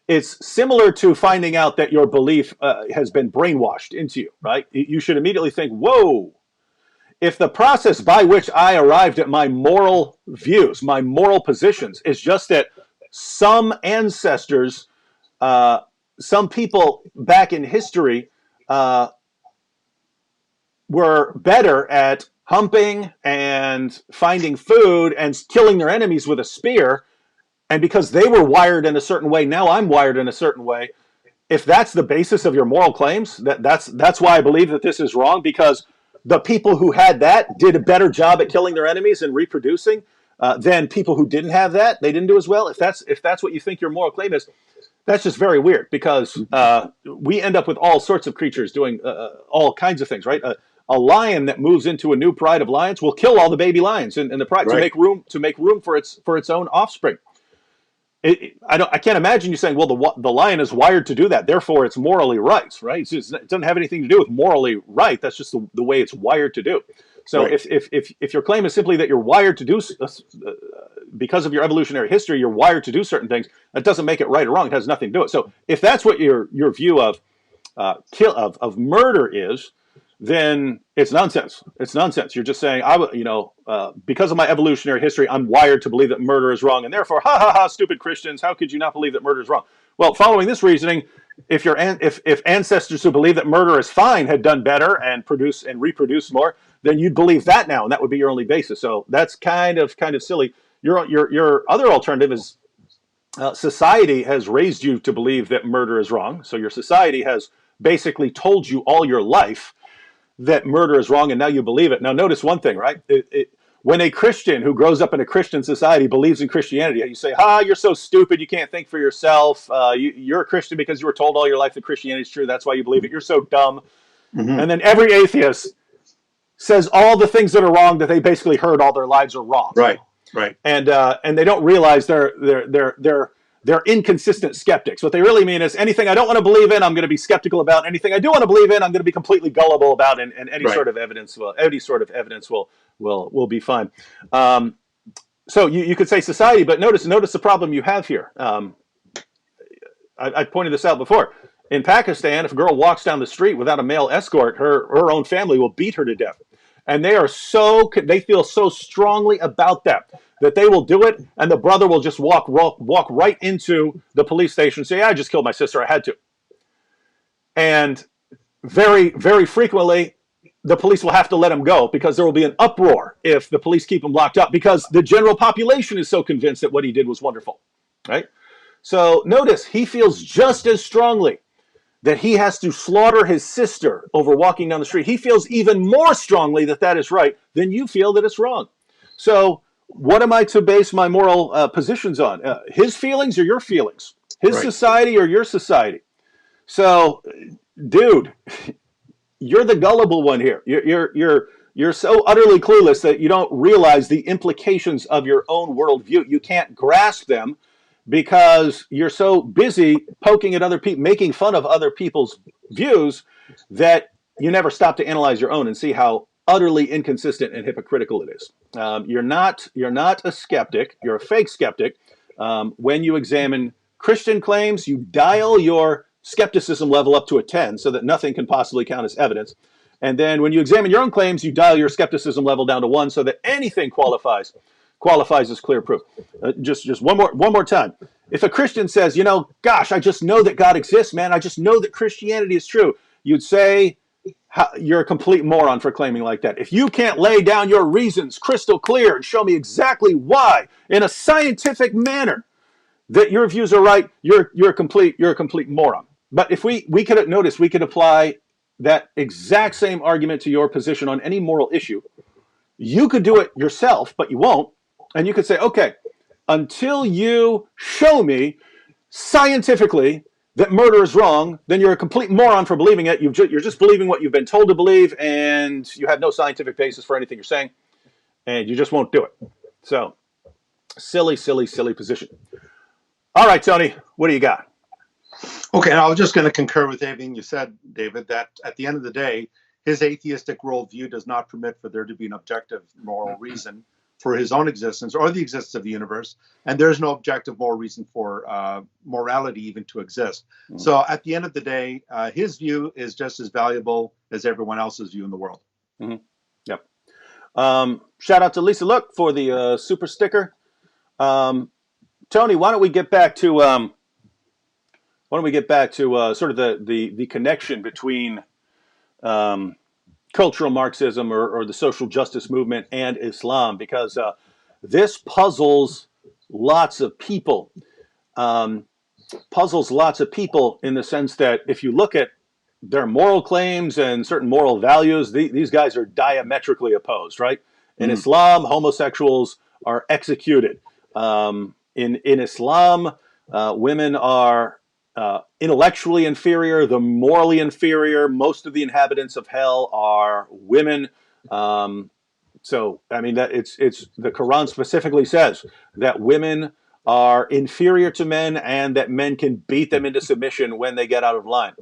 it's similar to finding out that your belief has been brainwashed into you, right? You should immediately think, whoa, if the process by which I arrived at my moral views, my moral positions, is just that some ancestors, some people back in history were better at humping and finding food and killing their enemies with a spear, and because they were wired in a certain way, now I'm wired in a certain way. If that's the basis of your moral claims, that's why I believe that this is wrong, because the people who had that did a better job at killing their enemies and reproducing than people who didn't have that. They didn't do as well. If that's what you think your moral claim is, that's just very weird, because we end up with all sorts of creatures doing all kinds of things, right? A lion that moves into a new pride of lions will kill all the baby lions in the pride, Right. to make room for its own offspring. I can't imagine you saying, well, the lion is wired to do that, therefore it's morally right, right? It doesn't have anything to do with morally right. That's just the way it's wired to do. So Right. if your claim is simply that you're wired to do, because of your evolutionary history, you're wired to do certain things, that doesn't make it right or wrong. It has nothing to do with it. So if that's what your view of murder is, then it's nonsense. It's nonsense. You're just saying, because of my evolutionary history, I'm wired to believe that murder is wrong, and therefore, ha ha ha, stupid Christians, how could you not believe that murder is wrong? Well, following this reasoning, if ancestors who believe that murder is fine had done better and reproduced more, then you'd believe that now, and that would be your only basis. So that's kind of silly. Your other alternative is society has raised you to believe that murder is wrong. So your society has basically told you all your life that murder is wrong, and now you believe it. Now, notice one thing, right? When a Christian who grows up in a Christian society believes in Christianity, you say, you're so stupid, you can't think for yourself. You're a Christian because you were told all your life that Christianity is true. That's why you believe it. You're so dumb. Mm-hmm. And then every atheist says all the things that are wrong that they basically heard all their lives are wrong. Right. Right. And they don't realize they're inconsistent skeptics. What they really mean is, anything I don't want to believe in, I'm going to be skeptical about. Anything I do want to believe in, I'm going to be completely gullible about. And any Right. sort of evidence will be fine. So you could say society, but notice the problem you have here. I pointed this out before. In Pakistan, if a girl walks down the street without a male escort, her own family will beat her to death. And they feel so strongly about that they will do it, and the brother will just walk right into the police station and say, "Yeah, I just killed my sister. I had to." And very, very frequently, the police will have to let him go because there will be an uproar if the police keep him locked up because the general population is so convinced that what he did was wonderful, right? So notice he feels just as strongly that he has to slaughter his sister over walking down the street. He feels even more strongly that that is right than you feel that it's wrong. So what am I to base my moral positions on? His feelings or your feelings? His society or your society? So, dude, you're the gullible one here. You're so utterly clueless that you don't realize the implications of your own worldview. You can't grasp them because you're so busy poking at other people, making fun of other people's views, that you never stop to analyze your own and see how utterly inconsistent and hypocritical it is. You're not a skeptic. You're a fake skeptic. When you examine Christian claims, you dial your skepticism level up to a 10 so that nothing can possibly count as evidence. And then when you examine your own claims, you dial your skepticism level down to 1 so that anything qualifies as clear proof. Just one more time. If a Christian says, gosh, I just know that God exists, man, I just know that Christianity is true, you'd say you're a complete moron for claiming like that. If you can't lay down your reasons crystal clear and show me exactly why in a scientific manner that your views are right, you're a complete moron. But if we could apply that exact same argument to your position on any moral issue. You could do it yourself, but you won't. And you could say, okay, until you show me scientifically that murder is wrong, then you're a complete moron for believing it. You're just believing what you've been told to believe, and you have no scientific basis for anything you're saying, and you just won't do it. So, silly position. All right, Tony, what do you got? Okay, I was just going to concur with everything you said, David, that at the end of the day, his atheistic worldview does not permit for there to be an objective moral reason for his own existence or the existence of the universe, and there's no objective moral reason for morality even to exist. Mm-hmm. So at the end of the day, his view is just as valuable as everyone else's view in the world. Mm-hmm. Yep. Shout out to Lisa Look for the super sticker. Tony, why don't we get back to sort of the connection between cultural Marxism or the social justice movement and Islam, because this puzzles lots of people. In the sense that if you look at their moral claims and certain moral values, these guys are diametrically opposed, right? In Islam, homosexuals are executed. In Islam, women are intellectually inferior, the morally inferior. Most of the inhabitants of hell are women. So, I mean, that it's the Quran specifically says that women are inferior to men and that men can beat them into submission when they get out of line.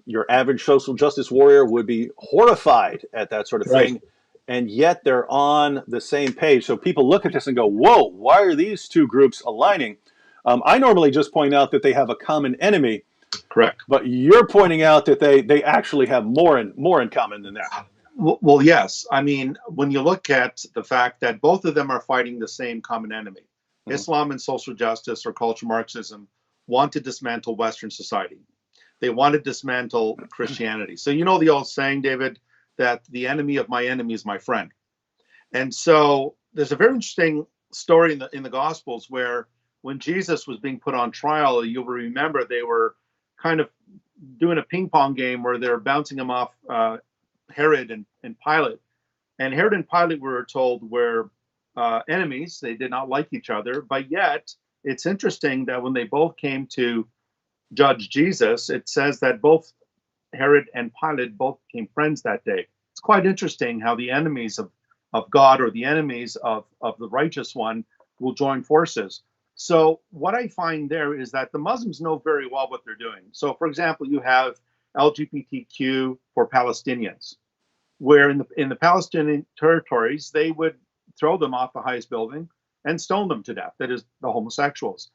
Your average social justice warrior would be horrified at that sort of thing. And yet they're on the same page. So people look at this and go, whoa, why are these two groups aligning? I normally just point out that they have a common enemy. Correct. But you're pointing out that they actually have more in common than that. Well, yes. I mean, when you look at the fact that both of them are fighting the same common enemy, Islam and social justice or cultural Marxism want to dismantle Western society. They want to dismantle Christianity. So you know the old saying, David, that the enemy of my enemy is my friend. And so there's a very interesting story in the Gospels where when Jesus was being put on trial, you'll remember they were kind of doing a ping pong game where they're bouncing him off Herod and Pilate. And Herod and Pilate, we were told, were enemies. They did not like each other. But yet, it's interesting that when they both came to judge Jesus, it says that both Herod and Pilate both became friends that day. It's quite interesting how the enemies of God or the enemies of the righteous one will join forces. So what I find there is that the Muslims know very well what they're doing. So, for example, you have LGBTQ for Palestinians, where in the Palestinian territories, they would throw them off the highest building and stone them to death. That is, the homosexuals.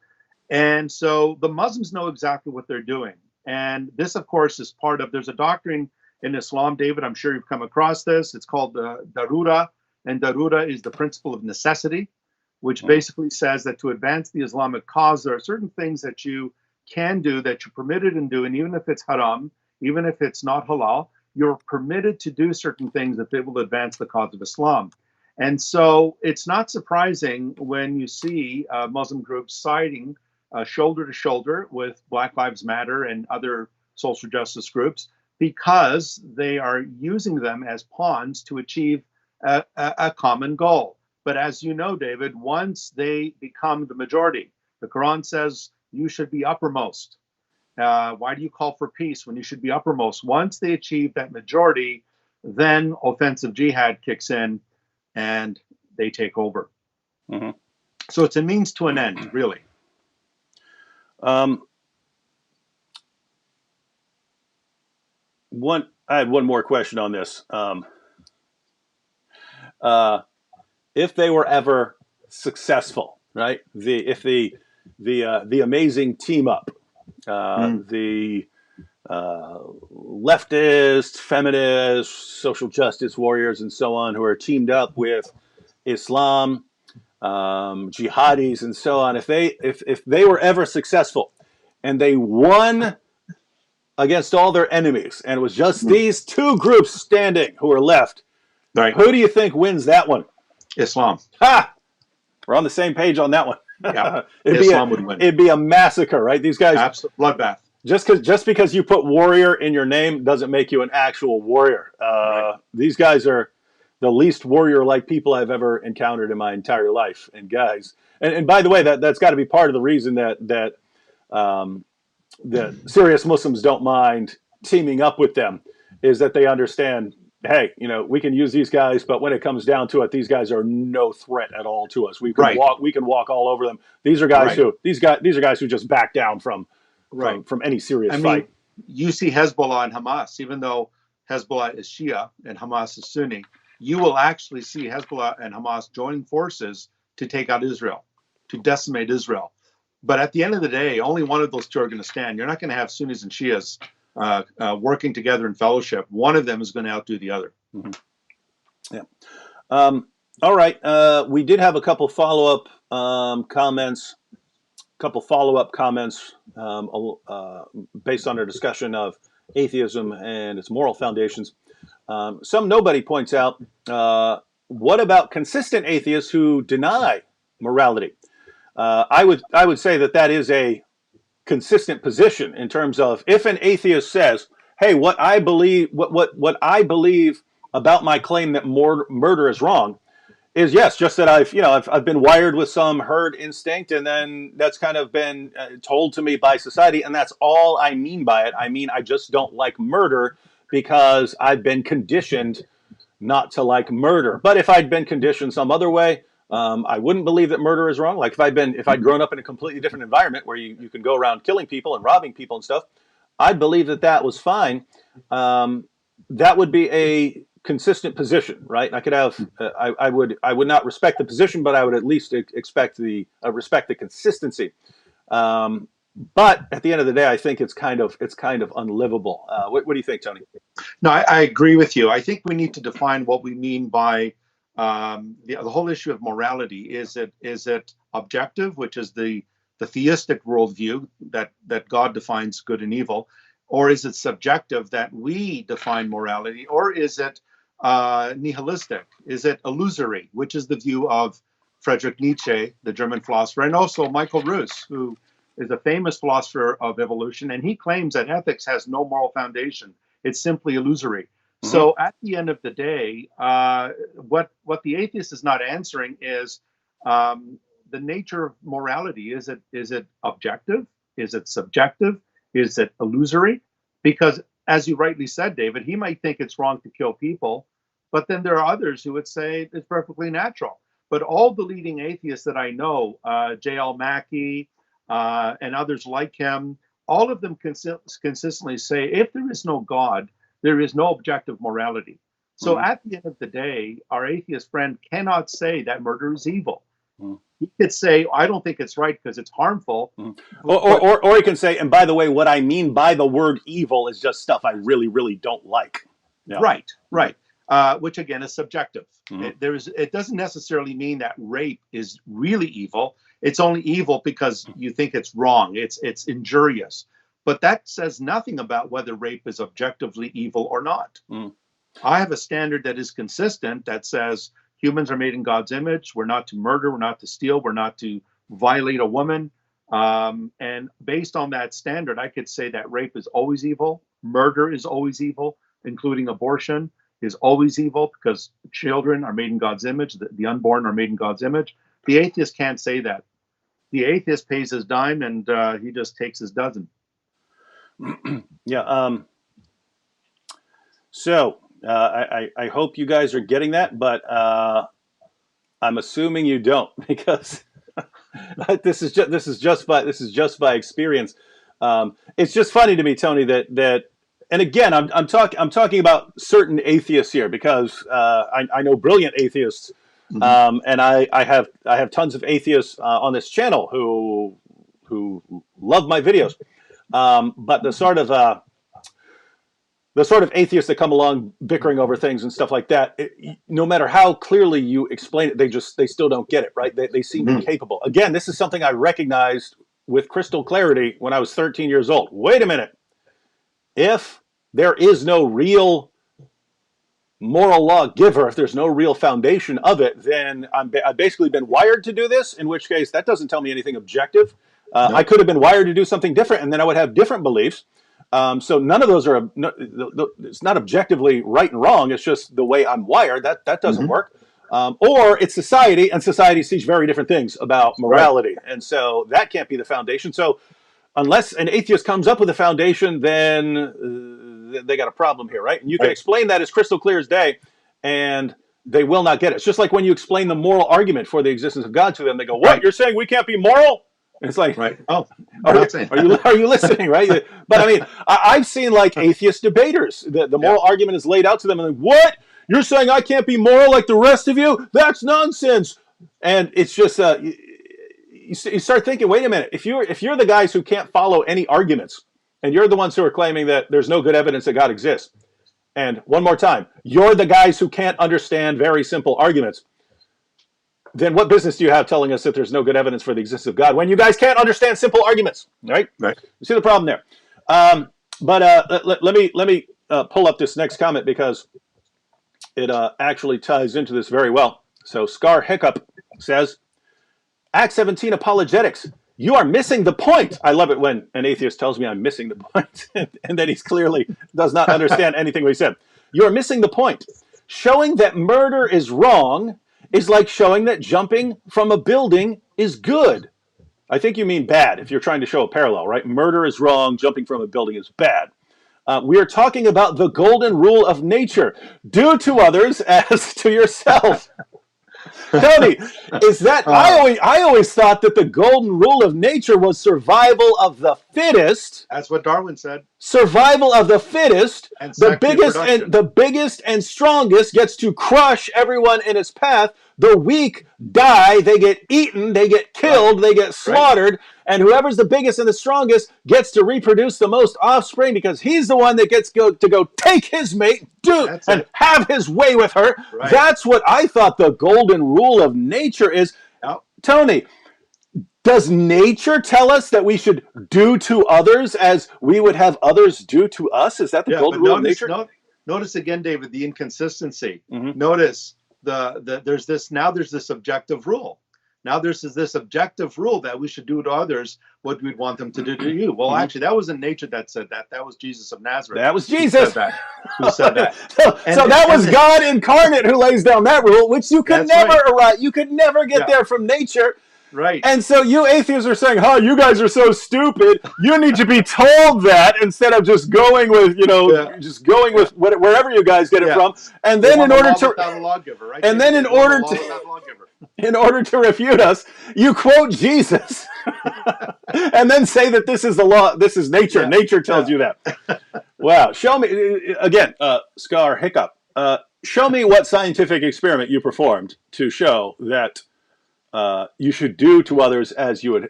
And so the Muslims know exactly what they're doing. And this, of course, is part of, there's a doctrine in Islam, David. I'm sure you've come across this. It's called the Darura, and Darura is the principle of necessity, which basically says that to advance the Islamic cause, there are certain things that you can do that you're permitted in doing, even if it's haram, even if it's not halal, you're permitted to do certain things if it will advance the cause of Islam. And so it's not surprising when you see Muslim groups siding shoulder to shoulder with Black Lives Matter and other social justice groups, because they are using them as pawns to achieve a common goal. But as you know, David, once they become the majority, the Quran says you should be uppermost. Why do you call for peace when you should be uppermost? Once they achieve that majority, then offensive jihad kicks in and they take over. Mm-hmm. So it's a means to an end, really. I had one more question on this. If they were ever successful, right? If the amazing team up, the leftist, feminist, social justice warriors, and so on, who are teamed up with Islam, jihadis, and so on. If they were ever successful, and they won against all their enemies, and it was just these two groups standing who are left, right? Who do you think wins that one? Islam. Ha! We're on the same page on that one. Yeah, Islam would win. It'd be a massacre, right? These guys, absolute bloodbath. Just because you put warrior in your name doesn't make you an actual warrior. Right. These guys are the least warrior-like people I've ever encountered in my entire life. And guys, and by the way, that's got to be part of the reason that serious Muslims don't mind teaming up with them, is that they understand, hey, we can use these guys, but when it comes down to it, these guys are no threat at all to us. We can walk all over them. These are guys these are guys who just back down from any serious fight. You see Hezbollah and Hamas, even though Hezbollah is Shia and Hamas is Sunni, you will actually see Hezbollah and Hamas joining forces to take out Israel, to decimate Israel. But at the end of the day, only one of those two are going to stand. You're not going to have Sunnis and Shias working together in fellowship. One of them is going to outdo the other. Mm-hmm. Yeah. All right. We did have a couple follow-up comments. Based on our discussion of atheism and its moral foundations. Some nobody points out, what about consistent atheists who deny morality? I would say that is a consistent position in terms of, if an atheist says, hey, what I believe about my claim that murder is wrong is, yes, just that I've been wired with some herd instinct, and then that's kind of been told to me by society, and that's all I mean by it. I mean, I just don't like murder because I've been conditioned not to like murder. But if I'd been conditioned some other way, I wouldn't believe that murder is wrong. Like if I'd grown up in a completely different environment where you can go around killing people and robbing people and stuff, I'd believe that was fine. That would be a consistent position, right? I could have, I would not respect the position, but I would at least respect the consistency. But at the end of the day, I think it's kind of unlivable. What do you think, Tony? No, I agree with you. I think we need to define what we mean by the whole issue of morality. Is it objective, which is the theistic worldview that God defines good and evil, or is it subjective that we define morality, or is it nihilistic? Is it illusory, which is the view of Friedrich Nietzsche, the German philosopher, and also Michael Ruse, who is a famous philosopher of evolution, and he claims that ethics has no moral foundation. It's simply illusory. Mm-hmm. So at the end of the day, what the atheist is not answering is the nature of morality. Is it objective? Is it subjective? Is it illusory? Because, as you rightly said, David, he might think it's wrong to kill people, but then there are others who would say it's perfectly natural. But all the leading atheists that I know, J.L. Mackie and others like him, all of them consistently say, if there is no God, there is no objective morality. So at the end of the day, our atheist friend cannot say that murder is evil. He could say, I don't think it's right because it's harmful. Or he can say, and by the way, what I mean by the word evil is just stuff I really, really don't like. Yeah. Right. Which again is subjective. It doesn't necessarily mean that rape is really evil. It's only evil because you think it's wrong. It's injurious. But that says nothing about whether rape is objectively evil or not. I have a standard that is consistent that says humans are made in God's image. We're not to murder. We're not to steal. We're not to violate a woman. And based on that standard, I could say that rape is always evil. Murder is always evil, including abortion is always evil because children are made in God's image. The unborn are made in God's image. The atheist can't say that. The atheist pays his dime and he just takes his dozen. Yeah. So I hope you guys are getting that, but I'm assuming you don't because this is just by experience. It's just funny to me, Tony, that and again, I'm talking about certain atheists here because I know brilliant atheists, and I have tons of atheists on this channel who love my videos, but the sort of atheists that come along bickering over things and stuff like that, no matter how clearly you explain it, they still don't get it, right? They seem incapable. Again, this is something I recognized with crystal clarity when I was 13 years old. Wait a minute. If there is no real moral law giver, if there's no real foundation of it, then I've basically been wired to do this, in which case that doesn't tell me anything objective. Nope. I could have been wired to do something different, and then I would have different beliefs. So none of those are, it's not objectively right and wrong. It's just the way I'm wired. That doesn't work. Or it's society, and society sees very different things about morality. Right. And so that can't be the foundation. So unless an atheist comes up with a foundation, then they got a problem here, right? And you can explain that as crystal clear as day, and they will not get it. It's just like when you explain the moral argument for the existence of God to them, they go, what, you're saying we can't be moral? And it's like, oh, are you listening, right? But I mean, I've seen like atheist debaters. The moral argument is laid out to them, and like, what? You're saying I can't be moral like the rest of you? That's nonsense. And it's just you start thinking, wait a minute. If you're the guys who can't follow any arguments, and you're the ones who are claiming that there's no good evidence that God exists, and one more time, you're the guys who can't understand very simple arguments, then what business do you have telling us that there's no good evidence for the existence of God when you guys can't understand simple arguments, right? Right. You see the problem there. But let me pull up this next comment because it actually ties into this very well. So Scar Hiccup says, Act 17 apologetics. You are missing the point. I love it when an atheist tells me I'm missing the point and that he's clearly does not understand anything we said. You are missing the point. Showing that murder is wrong is like showing that jumping from a building is good. I think you mean bad if you're trying to show a parallel, right? Murder is wrong, jumping from a building is bad. We are talking about the golden rule of nature. Do to others as to yourself. Tony, is that I always thought that the golden rule of nature was survival of the fittest. That's what Darwin said. Survival of the fittest. And the biggest and strongest gets to crush everyone in its path. The weak die, they get eaten, they get killed, they get slaughtered, and whoever's the biggest and the strongest gets to reproduce the most offspring because he's the one that gets to go take his mate, have his way with her. Right. That's what I thought the golden rule of nature is. Yep. Tony, does nature tell us that we should do to others as we would have others do to us? Is that the golden rule of nature? Notice again, David, the inconsistency. Notice there's this objective rule. Now there's this objective rule that we should do to others what we'd want them to do to you. Well, actually, that wasn't nature that said that. That was Jesus of Nazareth. That was Jesus who said that. So that was God incarnate who lays down that rule, which you could never arrive. You could never get there from nature. Right. And so you atheists are saying, you guys are so stupid. You need to be told that instead of just going with, just going with wherever you guys get it from. And then in order to refute us, you quote Jesus and then say that this is the law. This is nature. Nature tells you that. Wow. Show me again, Scar Hiccup. Show me what scientific experiment you performed to show that you should do to others as you would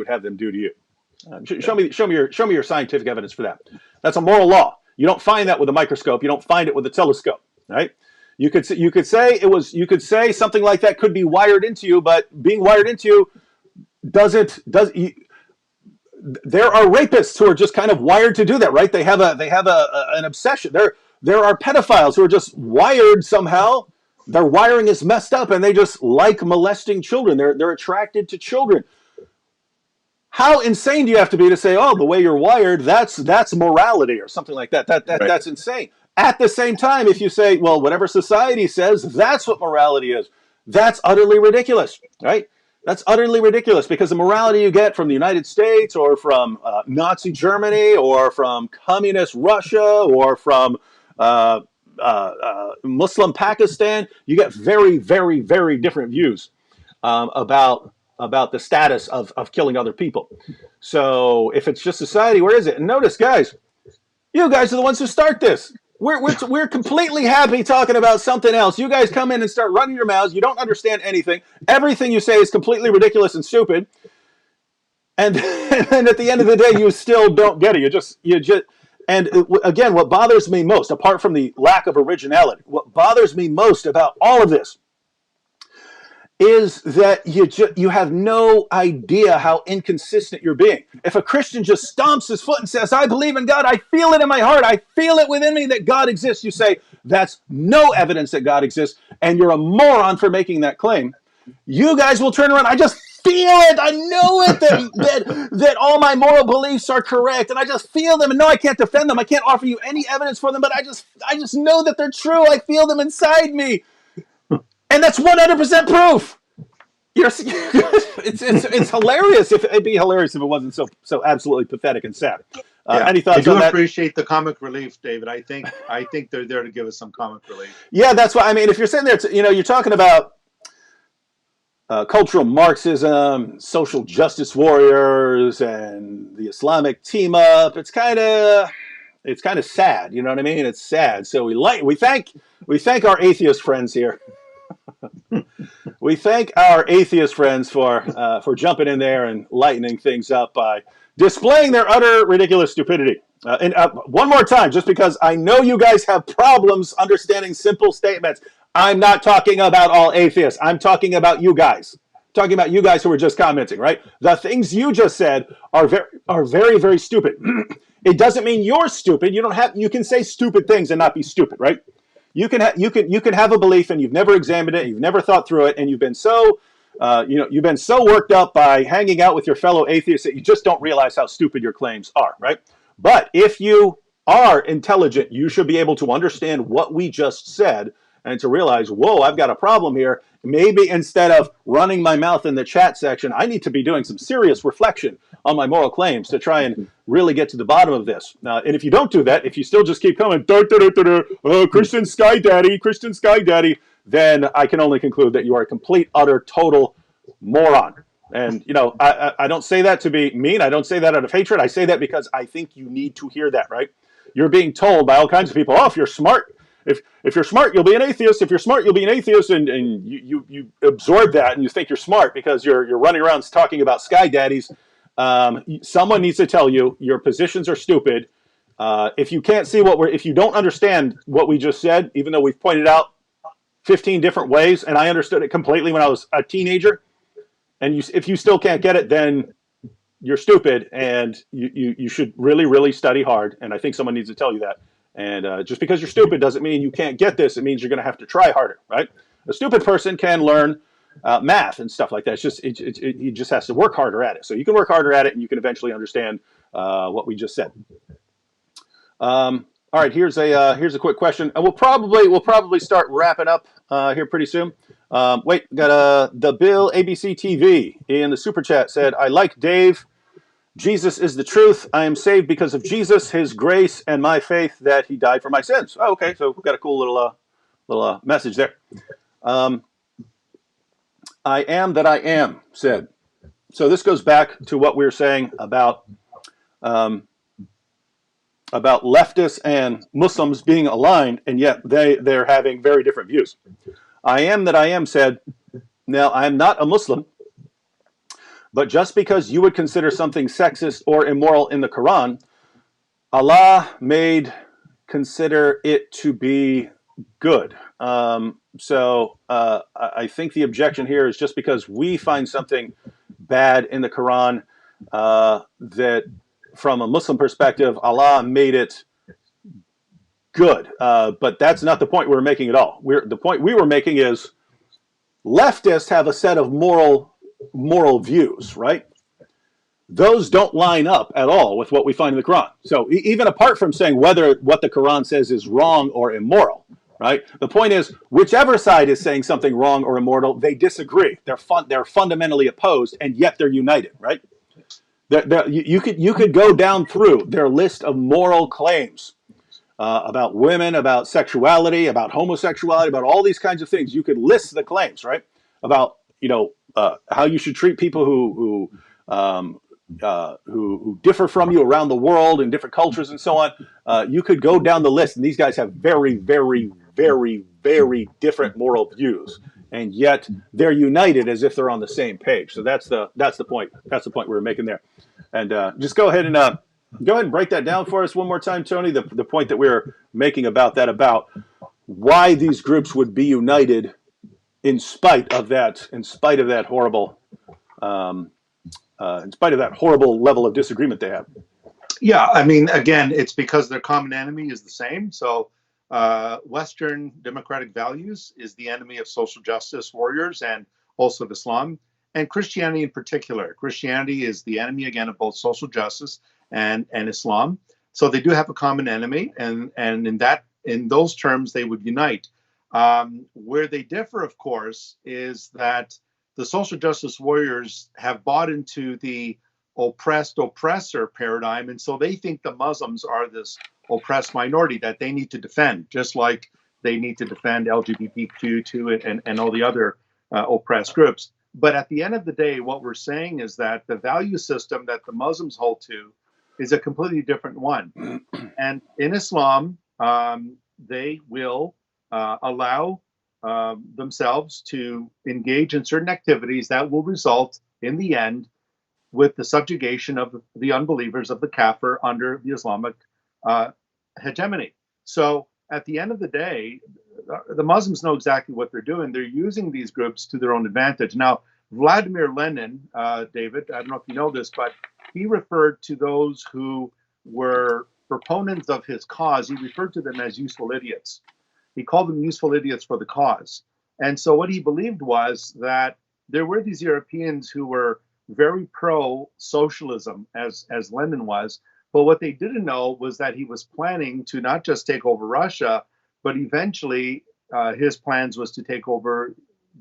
have them do to you. Show me your scientific evidence for that. That's a moral law. You don't find that with a microscope. You don't find it with a telescope, right? You could say something like that could be wired into you, but being wired into you there are rapists who are just kind of wired to do that, right? They have an obsession. There are pedophiles who are just wired somehow. Their wiring is messed up, and they just like molesting children. They're attracted to children. How insane do you have to be to say, "Oh, the way you're wired, that's morality," or something like that? That's insane. At the same time, if you say, "Well, whatever society says, that's what morality is," that's utterly ridiculous, right? That's utterly ridiculous, because the morality you get from the United States, or from Nazi Germany, or from communist Russia, or from Muslim Pakistan, you get very, very, very different views about the status of killing other people. So if it's just society, where is it? And notice, guys, you guys are the ones who start this. We're completely happy talking about something else. You guys come in and start running your mouths. You don't understand anything. Everything you say is completely ridiculous and stupid. And then at the end of the day, you still don't get it. You just. And again, what bothers me most, apart from the lack of originality, what bothers me most about all of this is that you have no idea how inconsistent you're being. If a Christian just stomps his foot and says, "I believe in God, I feel it in my heart, I feel it within me that God exists," you say, "That's no evidence that God exists, and you're a moron for making that claim." You guys will turn around, "I just feel it, I know it, that all my moral beliefs are correct, and I just feel them, and no, I can't defend them, I can't offer you any evidence for them, but I just know that they're true, I feel them inside me." And that's 100% proof. It's hilarious. It'd be hilarious if it wasn't so absolutely pathetic and sad. Any thoughts on that? I do appreciate the comic relief, David. I think they're there to give us some comic relief. Yeah, that's why. I mean, if you're sitting there, you're talking about cultural Marxism, social justice warriors, and the Islamic team up. It's kind of sad. You know what I mean? It's sad. So we thank our atheist friends here. We thank our atheist friends for jumping in there and lightening things up by displaying their utter ridiculous stupidity. And one more time, just because I know you guys have problems understanding simple statements, I'm not talking about all atheists. I'm talking about you guys. Talking about you guys who were just commenting, right? The things you just said are very, very stupid. It doesn't mean you're stupid. You can say stupid things and not be stupid, right? You can have a belief and you've never examined it, you've never thought through it, and you've been so worked up by hanging out with your fellow atheists that you just don't realize how stupid your claims are, right? But if you are intelligent, you should be able to understand what we just said and to realize, whoa, I've got a problem here. Maybe instead of running my mouth in the chat section, I need to be doing some serious reflection on my moral claims to try and really get to the bottom of this. And if you don't do that, if you still just keep coming, Christian Sky Daddy, then I can only conclude that you are a complete, utter, total moron. And, I don't say that to be mean. I don't say that out of hatred. I say that because I think you need to hear that, right? You're being told by all kinds of people, "Oh, if you're smart, if you're smart, you'll be an atheist. If you're smart, you'll be an atheist," and you absorb that and you think you're smart because you're running around talking about sky daddies. Someone needs to tell you your positions are stupid. If you can't see if you don't understand what we just said, even though we've pointed out 15 different ways, and I understood it completely when I was a teenager, and if you still can't get it, then you're stupid, and you should really, really study hard. And I think someone needs to tell you that. And just because you're stupid doesn't mean you can't get this. It means you're going to have to try harder, right? A stupid person can learn math and stuff like that. He just has to work harder at it. So you can work harder at it, and you can eventually understand what we just said. All right, here's a quick question. We'll probably start wrapping up here pretty soon. Wait, got the Bill ABC TV in the super chat said, "I like Dave. Jesus is the truth. I am saved because of Jesus, his grace, and my faith that he died for my sins." Oh, okay, so we've got a cool little message there. I am that I am said. So this goes back to what we were saying about leftists and Muslims being aligned, and yet they're having very different views. I am that I am said, "Now, I am not a Muslim, but just because you would consider something sexist or immoral in the Quran, Allah made consider it to be good. I think the objection here is just because we find something bad in the Quran, that from a Muslim perspective, Allah made it good. But that's not the point we're making at all. The point we were making is leftists have a set of moral views, right? Those don't line up at all with what we find in the Quran. So even apart from saying whether what the Quran says is wrong or immoral, right? The point is, whichever side is saying something wrong or immoral, they disagree. They're fundamentally opposed, and yet they're united, right? You could go down through their list of moral claims about women, about sexuality, about homosexuality, about all these kinds of things. You could list the claims, right? About how you should treat people who differ from you around the world in different cultures and so on. You could go down the list, and these guys have very, very, very, very different moral views, and yet they're united as if they're on the same page. So that's the point. That's the point we were making there. And just go ahead and break that down for us one more time, Tony. The point that we were making about why these groups would be united in spite of that horrible level of disagreement they have. Yeah, I mean, again, it's because their common enemy is the same. So Western democratic values is the enemy of social justice warriors and also of Islam, and Christianity in particular. Christianity is the enemy, again, of both social justice and Islam. So they do have a common enemy, and in those terms, they would unite. Where they differ, of course, is that the social justice warriors have bought into the oppressed oppressor paradigm, and so they think the Muslims are this oppressed minority that they need to defend, just like they need to defend LGBTQ2 and all the other oppressed groups. But at the end of the day, what we're saying is that the value system that the Muslims hold to is a completely different one. And in Islam, they will allow themselves to engage in certain activities that will result in the end with the subjugation of the unbelievers, of the kafir, under the Islamic hegemony. So at the end of the day, the Muslims know exactly what they're doing. They're using these groups to their own advantage. Now, Vladimir Lenin, David, I don't know if you know this, but he referred to those who were proponents of his cause. He referred to them as useful idiots. He called them useful idiots for the cause. And so what he believed was that there were these Europeans who were very pro-socialism, as Lenin was, but what they didn't know was that he was planning to not just take over Russia, but eventually his plans was to take over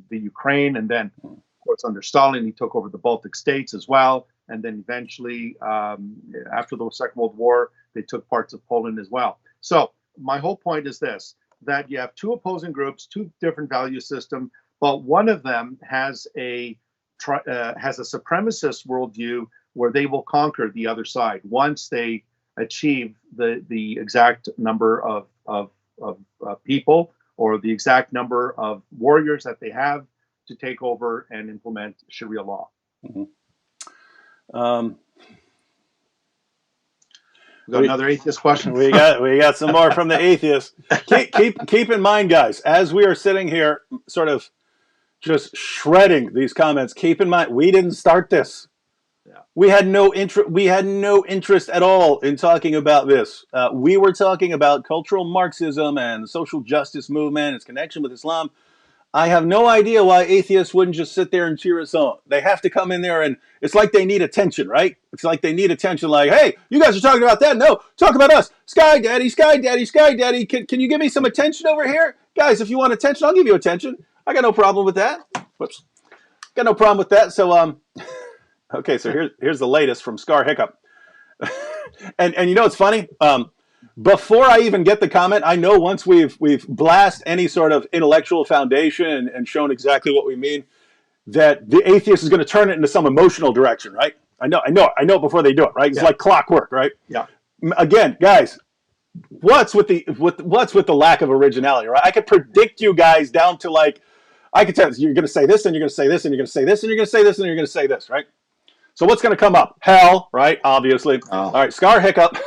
the Ukraine, and then, of course, under Stalin, he took over the Baltic states as well, and then eventually, after the Second World War, they took parts of Poland as well. So my whole point is this, that you have two opposing groups, two different value systems, but one of them has a supremacist worldview where they will conquer the other side once they achieve the exact number of people or the exact number of warriors that they have to take over and implement Sharia law. Mm-hmm. We got another atheist question. We got some more from the atheists. Keep in mind, guys, as we are sitting here, sort of just shredding these comments. Keep in mind, we didn't start this. Yeah. We had no interest at all in talking about this. We were talking about cultural Marxism and the social justice movement, its connection with Islam. I have no idea why atheists wouldn't just sit there and cheer us on. They have to come in there, and it's like they need attention, right? It's like they need attention, like, hey, you guys are talking about that? No, talk about us. Sky Daddy, Sky Daddy, Sky Daddy. Can you give me some attention over here? Guys, if you want attention, I'll give you attention. I got no problem with that. Whoops. Got no problem with that. So, okay, so here's the latest from Scar Hiccup. and you know what's funny? Before I even get the comment, I know once we've blast any sort of intellectual foundation and shown exactly what we mean, that the atheist is going to turn it into some emotional direction, right? I know before they do it, right? It's like clockwork, right? Yeah. Again, guys, what's with the lack of originality, right? I could predict you guys down to I could tell you're going to say this, and you're going to say this, and you're going to say this, and you're going to say this, and you're going to say this, right? So what's going to come up? Hell, right? Obviously. Oh. All right, Scar Hiccup.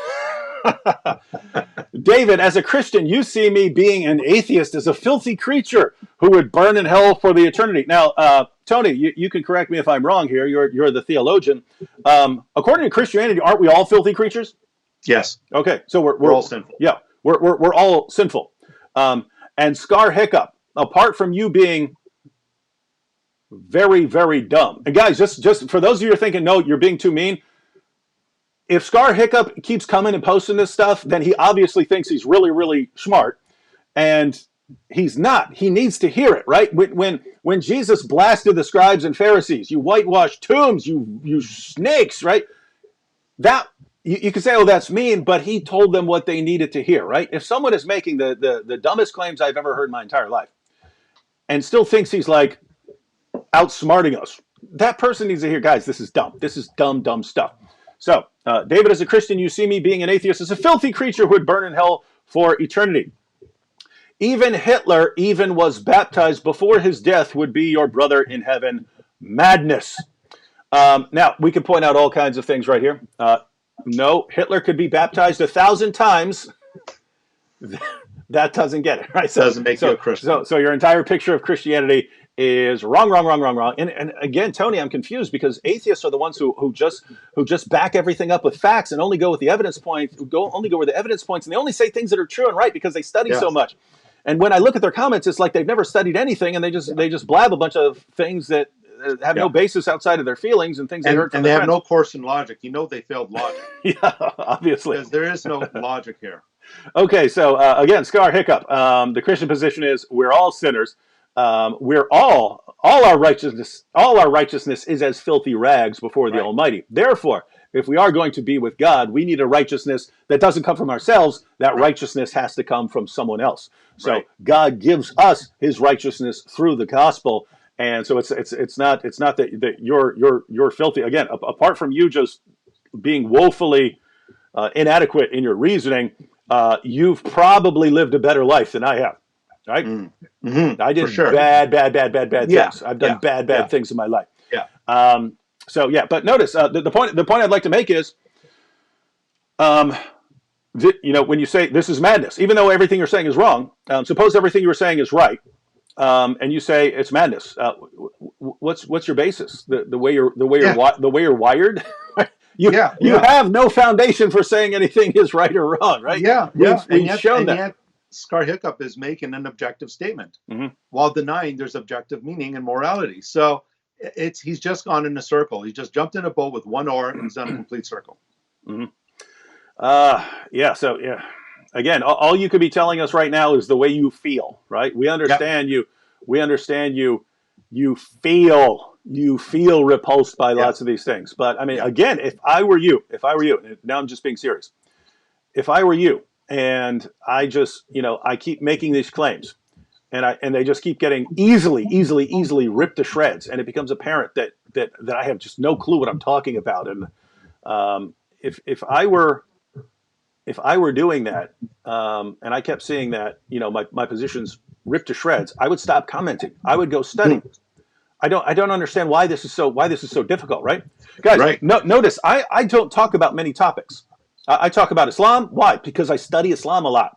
David, as a Christian, you see me being an atheist as a filthy creature who would burn in hell for the eternity. Now, Tony, you can correct me if I'm wrong here. You're the theologian. According to Christianity, aren't we all filthy creatures? Yes. Okay, so we're all sinful. Yeah, we're all sinful. And Scar Hiccup, apart from you being very, very dumb, and guys, just for those of you who are thinking, no, you're being too mean. If Scar Hiccup keeps coming and posting this stuff, then he obviously thinks he's really, really smart, and he's not. He needs to hear it, right? When Jesus blasted the scribes and Pharisees, you whitewashed tombs, you snakes, right? That you can say, oh, that's mean, but he told them what they needed to hear, right? If someone is making the dumbest claims I've ever heard in my entire life, and still thinks he's like outsmarting us, that person needs to hear, guys, this is dumb. This is dumb stuff. So, David, as a Christian, you see me being an atheist as a filthy creature who would burn in hell for eternity. Even Hitler even was baptized before his death would be your brother in heaven. Madness. Now, we can point out all kinds of things right here. No, Hitler could be baptized 1,000 times. That doesn't get it, right? Doesn't make you a Christian. So your entire picture of Christianity is wrong. And again, Tony, I'm confused because atheists are the ones who just back everything up with facts and only go with the evidence points, only go where the evidence points, and they only say things that are true and right because they study so much. And when I look at their comments, it's like they've never studied anything, and they just blab a bunch of things that have no basis outside of their feelings and things they heard from and they their have friends. no course in logic. You know they failed logic. Yeah, obviously. Because there is no logic here. Okay, so again, Scar Hiccup. The Christian position is we're all sinners. We're all our righteousness is as filthy rags before the Almighty. Therefore, if we are going to be with God, we need a righteousness that doesn't come from ourselves. That righteousness has to come from someone else. So God gives us His righteousness through the gospel, and so it's not that you're filthy. Again, apart from you just being woefully inadequate in your reasoning, you've probably lived a better life than I have. Right? Mm-hmm. I did sure. bad things. I've done bad things in my life. Yeah. So yeah, but notice the point I'd like to make is, when you say this is madness, even though everything you're saying is wrong, suppose everything you were saying is right, and you say it's madness. What's your basis? The way you're wired. You have no foundation for saying anything is right or wrong, right? We've shown that. Yet, Scar Hiccup is making an objective statement while denying there's objective meaning and morality. So he's just gone in a circle. He just jumped in a boat with one oar and he's done a complete circle. Again, all you could be telling us right now is the way you feel, right? We understand you. We understand you. You feel repulsed by lots of these things. But I mean, again, if I were you, and now I'm just being serious. If I were you, and I just, I keep making these claims, and they just keep getting easily ripped to shreds, and it becomes apparent that I have just no clue what I'm talking about. And if I were doing that, and I kept seeing that, my positions ripped to shreds, I would stop commenting. I would go study. I don't understand why this is so difficult, right, guys? Notice I don't talk about many topics. I talk about Islam. Why? Because I study Islam a lot.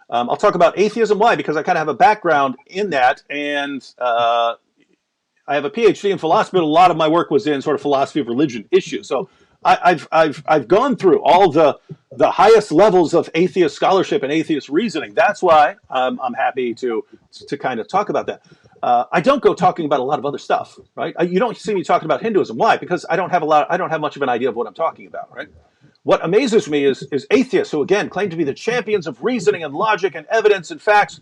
I'll talk about atheism. Why? Because I kind of have a background in that, and I have a PhD in philosophy, but a lot of my work was in sort of philosophy of religion issues. So I've gone through all the highest levels of atheist scholarship and atheist reasoning. That's why I'm happy to kind of talk about that. I don't go talking about a lot of other stuff, right? You don't see me talking about Hinduism. Why? Because I don't have much of an idea of what I'm talking about, right? What amazes me is atheists who, again, claim to be the champions of reasoning and logic and evidence and facts,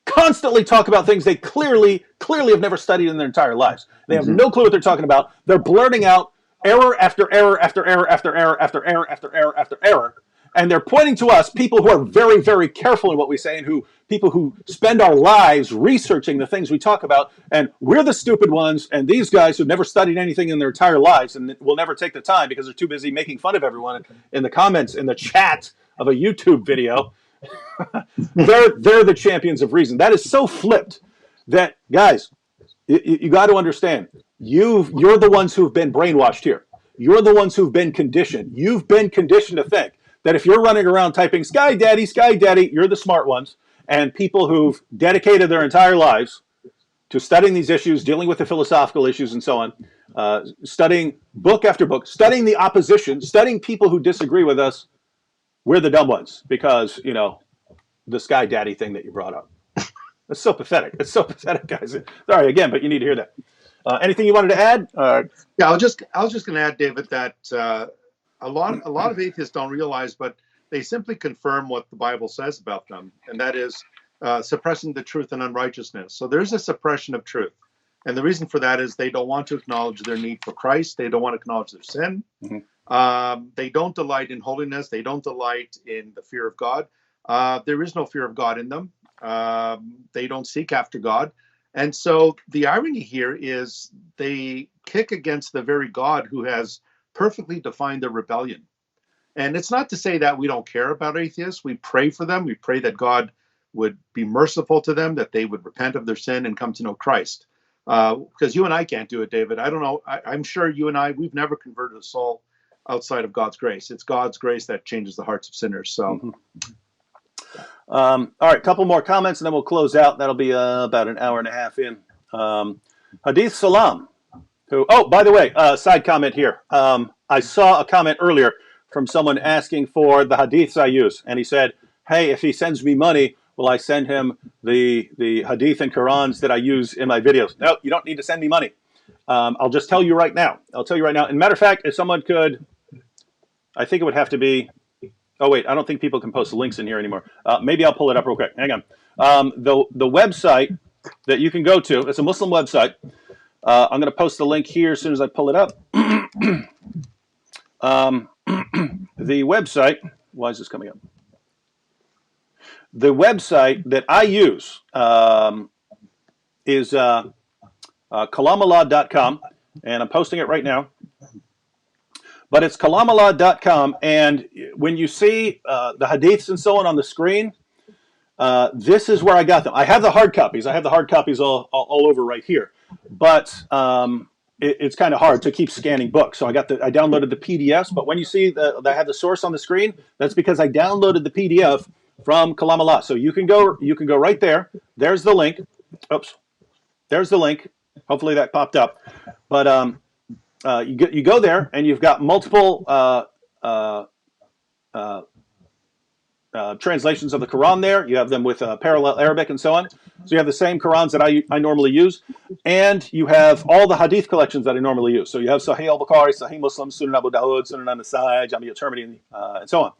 constantly talk about things they clearly have never studied in their entire lives. They have no clue what they're talking about. They're blurting out error after error after error after error after error after error after error. And they're pointing to us, people who are very, very careful in what we say, and people who spend our lives researching the things we talk about, and we're the stupid ones, and these guys who've never studied anything in their entire lives and will never take the time because they're too busy making fun of everyone in the comments, in the chat of a YouTube video, they're the champions of reason. That is so flipped that, guys, you got to understand, you're the ones who've been brainwashed here. You're the ones who've been conditioned. You've been conditioned to think that if you're running around typing Sky Daddy, you're the smart ones. And people who've dedicated their entire lives to studying these issues, dealing with the philosophical issues and so on, studying book after book, studying the opposition, studying people who disagree with us, we're the dumb ones because, you know, the Sky Daddy thing that you brought up. It's so pathetic. It's so pathetic, guys. Sorry again, but you need to hear that. Anything you wanted to add? Yeah, I was just going to add, David, that a lot of atheists don't realize, but they simply confirm what the Bible says about them, and that is suppressing the truth and unrighteousness. So there's a suppression of truth, and the reason for that is they don't want to acknowledge their need for Christ. They don't want to acknowledge their sin. They don't delight in holiness. They don't delight in the fear of God. There is no fear of God in them. They don't seek after God. And so the irony here is they kick against the very God who has perfectly defined their rebellion. And it's not to say that we don't care about atheists. We pray for them. We pray that God would be merciful to them, that they would repent of their sin and come to know Christ. Because you and I can't do it, David. I don't know. I'm sure you and I, we've never converted a soul outside of God's grace. It's God's grace that changes the hearts of sinners. So. All right, a couple more comments and then we'll close out. That'll be about an hour and a half in. Hadith Salam, who, oh, by the way, side comment here. I saw a comment earlier from someone asking for the hadiths I use. And he said, hey, if he sends me money, will I send him the hadith and Qurans that I use in my videos? No, you don't need to send me money. I'll just tell you right now. I'll tell you right now. And matter of fact, if someone could, I think it would have to be, oh, wait, I don't think people can post links in here anymore. Maybe I'll pull it up real quick. Hang on. The website that you can go to, it's a Muslim website. I'm going to post the link here as soon as I pull it up. The website, why is this coming up? The website that I use is kalamallah.com, and I'm posting it right now. But it's kalamallah.com, and when you see the hadiths and so on the screen, this is where I got them. I have the hard copies. I have the hard copies all over right here. But it's kind of hard to keep scanning books. So I downloaded the PDFs. But when you see that I have the source on the screen, that's because I downloaded the PDF from Kalamallah. So you can go right there. There's the link. Oops. There's the link. Hopefully that popped up. But you go there, and you've got multiple translations of the Quran there. You have them with parallel Arabic and so on. So you have the same Qurans that I normally use, and you have all the hadith collections that I normally use. So you have Sahih al-Bukhari, Sahih Muslim, Sunan Abu Dawud, Sunan an-Nasai, Jami al-Tirmidhi, and so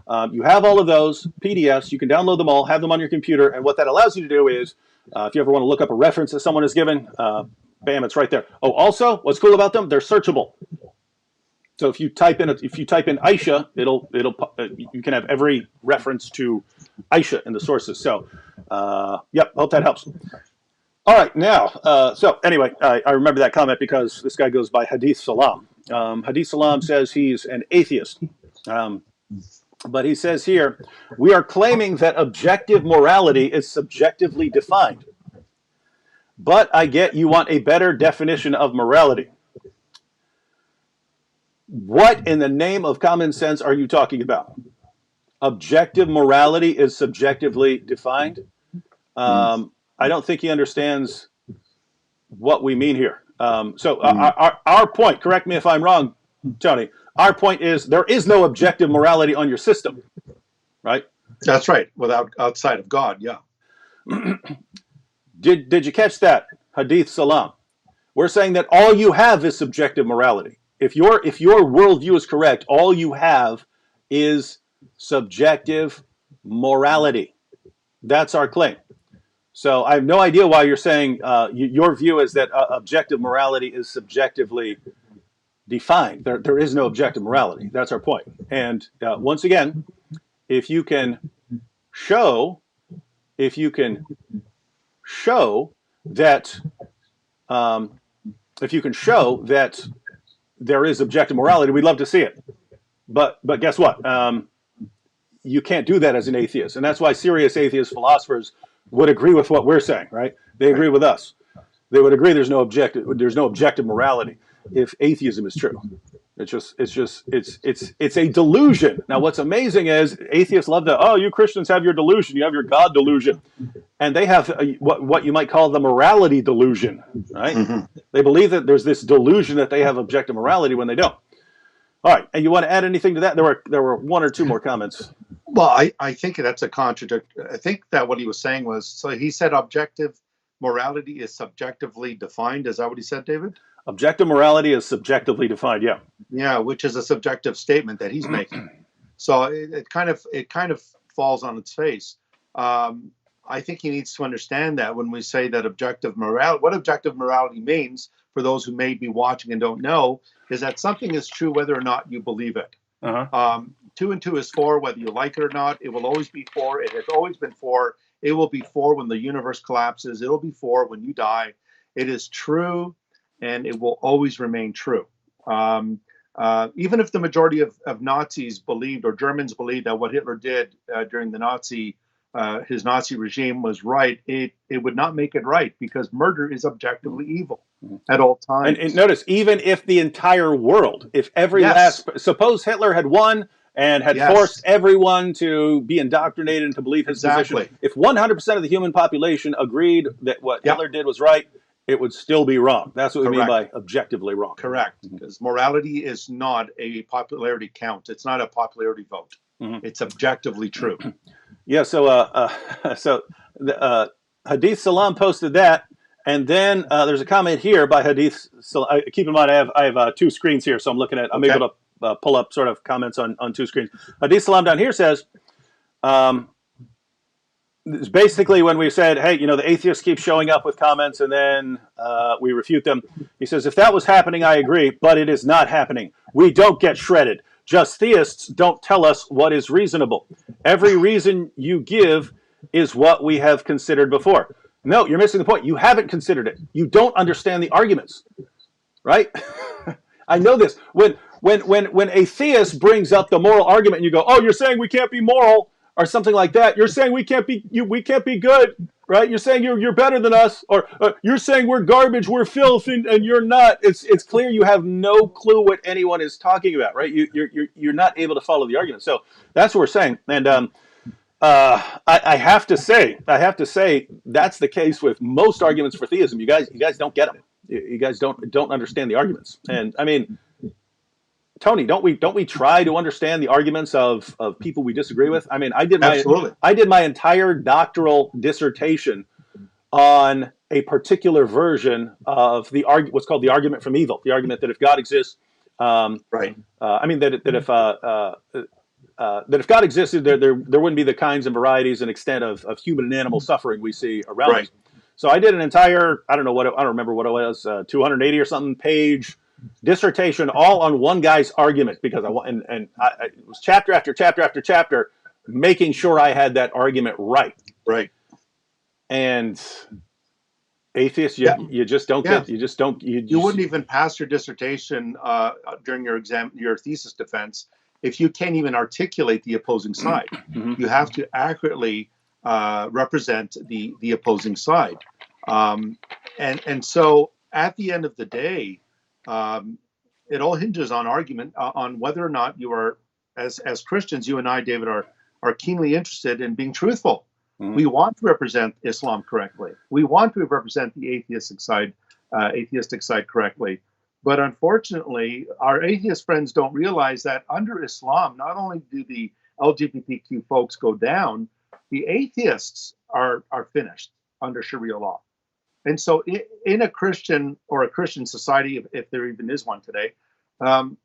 on. You have all of those PDFs. You can download them all, have them on your computer, and what that allows you to do is, if you ever want to look up a reference that someone has given, bam, it's right there. Oh, also, what's cool about them? They're searchable. So if you type in Aisha, you can have every reference to Aisha in the sources. So, yep, hope that helps. All right, now, so anyway, I remember that comment because this guy goes by Hadith Salam. Hadith Salam says he's an atheist. But he says here, we are claiming that objective morality is subjectively defined. But I get you want a better definition of morality. What in the name of common sense are you talking about? Objective morality is subjectively defined? I don't think he understands what we mean here. Our point, correct me if I'm wrong, Tony, our point is there is no objective morality on your system, right? That's right, outside of God, yeah. Did you catch that, Hadith Salam? We're saying that all you have is subjective morality. If your worldview is correct, all you have is subjective morality. That's our claim. So I have no idea why you're saying your view is that objective morality is subjectively defined. There is no objective morality. That's our point. And once again, if you can show that there is objective morality, we'd love to see it. But guess what? You can't do that as an atheist, and that's why serious atheist philosophers would agree with what we're saying, right? They agree with us. They would agree there's no objective morality if atheism is true. It's a delusion. Now, what's amazing is atheists love to, oh, you Christians have your delusion, you have your God delusion, and they have what you might call the morality delusion, right? Mm-hmm. They believe that there's this delusion that they have objective morality when they don't. All right, and you want to add anything to that? There were one or two more comments. Well, I think that's a contradiction. I think that what he was saying was, so he said objective morality is subjectively defined. Is that what he said, David? Objective morality is subjectively defined. Yeah. Yeah, which is a subjective statement that he's making. So it kind of falls on its face. I think he needs to understand that when we say that objective morality, what objective morality means for those who may be watching and don't know, is that something is true whether or not you believe it. Uh-huh. 2 and 2 is 4, whether you like it or not. It will always be 4. It has always been 4. It will be 4 when the universe collapses. It'll be 4 when you die. It is true, and it will always remain true. Even if the majority of Nazis believed, or Germans believed, that what Hitler did during the his Nazi regime was right, it would not make it right, because murder is objectively evil at all times. And notice, even if the entire world, if every last, suppose Hitler had won and had forced everyone to be indoctrinated and to believe his position, if 100% of the human population agreed that what Hitler did was right, it would still be wrong. That's what we mean by objectively wrong. Correct. Because morality is not a popularity count. It's not a popularity vote. It's objectively true. Yeah. So Hadith Salam posted that, and then there's a comment here by Hadith Salam. Keep in mind, I have 2 screens here, so I'm able to pull up sort of comments on 2 screens. Hadith Salam down here says, it's basically when we said, hey, the atheists keep showing up with comments and then we refute them. He says, if that was happening, I agree, but it is not happening. We don't get shredded. Just theists don't tell us what is reasonable. Every reason you give is what we have considered before. No, you're missing the point. You haven't considered it. You don't understand the arguments, right? I know this. When a theist brings up the moral argument and you go, oh, you're saying we can't be moral, or something like that. You're saying we can't be good, right? You're saying you're better than us, or you're saying we're garbage, we're filth, and you're not. It's clear you have no clue what anyone is talking about, right? You're not able to follow the argument. So that's what we're saying. And I have to say that's the case with most arguments for theism. You guys don't get them. You guys don't understand the arguments. And I mean, Tony, don't we try to understand the arguments of people we disagree with? I mean, I did my entire doctoral dissertation on a particular version of what's called the argument from evil. The argument that if God exists, I mean that if God existed, there wouldn't be the kinds and varieties and extent of human and animal suffering we see around us. So I did an entire, I don't remember what it was, 280 or something page dissertation all on one guy's argument, because it was chapter after chapter after chapter making sure I had that argument right. And atheists, you just don't get, you wouldn't even pass your dissertation during your thesis defense if you can't even articulate the opposing side. You have to accurately represent the opposing side, and so at the end of the day, it all hinges on argument, on whether or not you are, as Christians, you and I, David, are keenly interested in being truthful. We want to represent Islam correctly. We want to represent the atheistic side correctly. But unfortunately, our atheist friends don't realize that under Islam, not only do the LGBTQ folks go down, the atheists are finished under Sharia law. And so in a Christian or a Christian society, if there even is one today,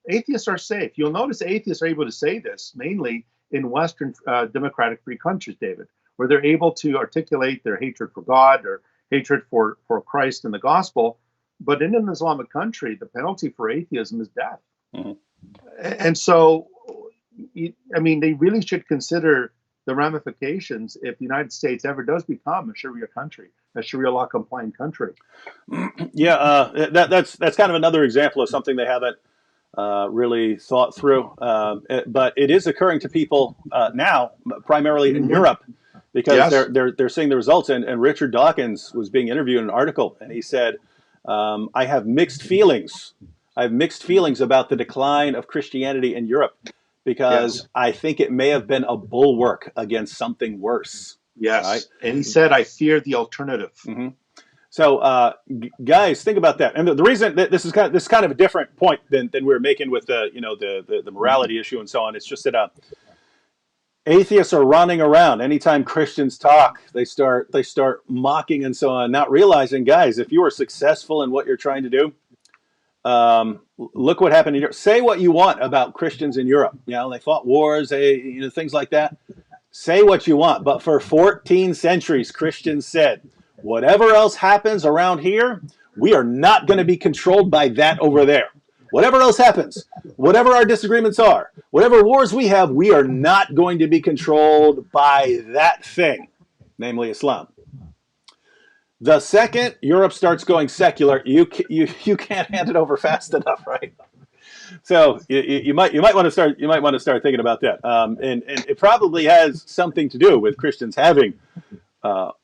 atheists are safe. You'll notice atheists are able to say this mainly in Western democratic free countries, David, where they're able to articulate their hatred for God or hatred for Christ and the gospel. But in an Islamic country, the penalty for atheism is death. And so, I mean, they really should consider the ramifications if the United States ever does become a Sharia country, a Sharia law compliant country. That's kind of another example of something they haven't really thought through. But it is occurring to people now, primarily in Europe, because they're seeing the results. And Richard Dawkins was being interviewed in an article, and he said, I have mixed feelings I have mixed feelings about the decline of Christianity in Europe because Yes. I think it may have been a bulwark against something worse. Right? Yes. And he said, I fear the alternative. Mm-hmm. So, guys, think about that. And the reason that this is kind of a different point than we were making with the morality issue and so on. It's just that atheists are running around anytime Christians talk. They start mocking and so on, not realizing, guys, if you are successful in what you're trying to do, look what happened in Europe. Say what you want about Christians in Europe. You know, they fought wars, things like that. Say what you want, but for 14 centuries, Christians said, whatever else happens around here, we are not going to be controlled by that over there. Whatever else happens, whatever our disagreements are, whatever wars we have, we are not going to be controlled by that thing, namely Islam. The second Europe starts going secular, you can't hand it over fast enough, right? So you might want to start thinking about that, and it probably has something to do with Christians having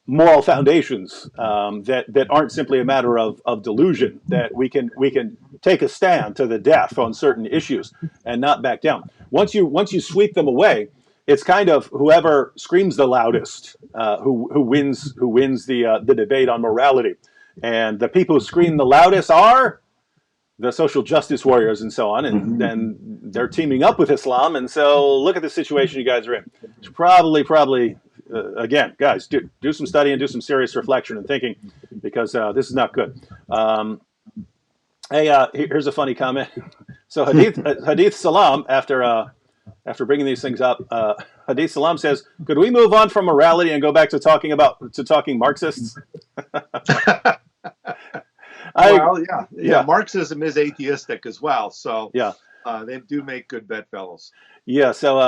moral foundations that aren't simply a matter of delusion, that we can take a stand to the death on certain issues and not back down. Once you sweep them away, it's kind of whoever screams the loudest who wins the debate on morality, and the people who scream the loudest are the social justice warriors and so on, and then they're teaming up with Islam. And so look at the situation you guys are in. It's probably again, guys, do some study and do some serious reflection and thinking, because this is not good. Hey, here's a funny comment. So Hadith Salam, after bringing these things up, Hadith Salam says, "Could we move on from morality and go back to talking Marxists?" Well, yeah. Marxism is atheistic as well, so yeah, they do make good bedfellows. Yeah. So,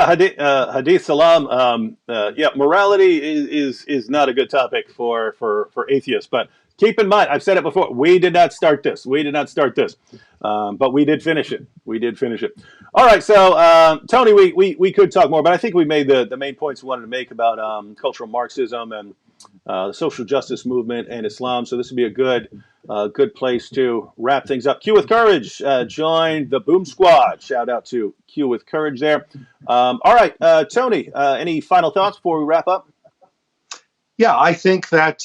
Hadith Salam. Morality is not a good topic for atheists. But keep in mind, I've said it before. We did not start this. But we did finish it. All right. So, Tony, we could talk more, but I think we made the main points we wanted to make about cultural Marxism and the social justice movement and Islam. So this would be a good place to wrap things up. Q with Courage joined the Boom Squad. Shout out to Q with Courage there. All right, Tony, any final thoughts before we wrap up? Yeah, I think that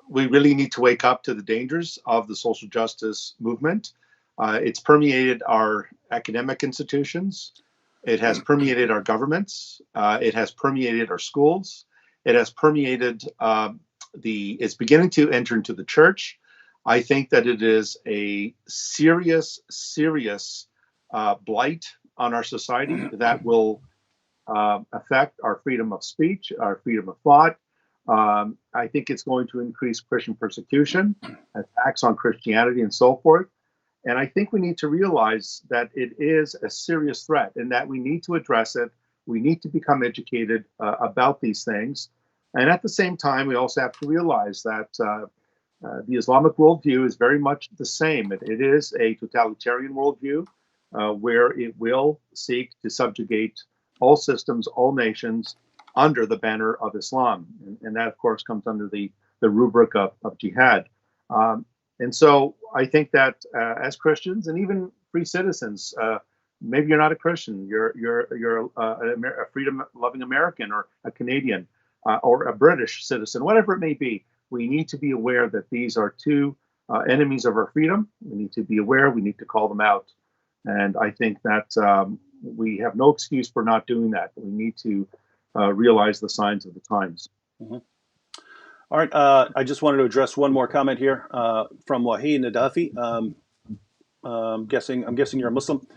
we really need to wake up to the dangers of the social justice movement. It's permeated our academic institutions. It has permeated our governments. It has permeated our schools. It has permeated it's beginning to enter into the church. I think that it is a serious blight on our society that will affect our freedom of speech, our freedom of thought. I think it's going to increase Christian persecution, attacks on Christianity, and so forth. And I think we need to realize that it is a serious threat and that we need to address it. We need to become educated about these things. And at the same time, we also have to realize that the Islamic worldview is very much the same. It is a totalitarian worldview where it will seek to subjugate all systems, all nations under the banner of Islam. And that, of course, comes under the rubric of jihad. And so I think that as Christians and even free citizens, maybe you're not a Christian, you're a freedom-loving American or a Canadian or a British citizen, whatever it may be. We need to be aware that these are two enemies of our freedom. We need to be aware. We need to call them out. And I think that we have no excuse for not doing that. We need to realize the signs of the times. Mm-hmm. All right. I just wanted to address one more comment here from Wahid Nadafi. I'm guessing you're a Muslim.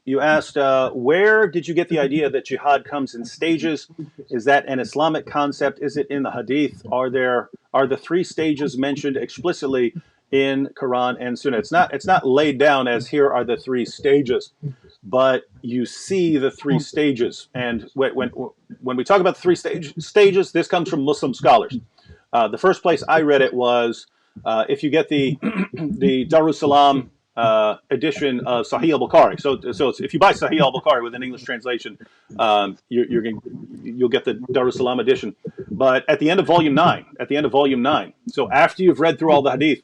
You asked, where did you get the idea that jihad comes in stages? Is that an Islamic concept? Is it in the Hadith? Are the three stages mentioned explicitly in Quran and Sunnah? It's not laid down as here are the three stages, but you see the three stages. And when we talk about the three stages, this comes from Muslim scholars. The first place I read it was if you get the Darussalam edition of Sahih al-Bukhari. So if you buy Sahih al-Bukhari with an English translation, you'll get the Darussalam edition. But at the end of volume 9, so after you've read through all the hadith,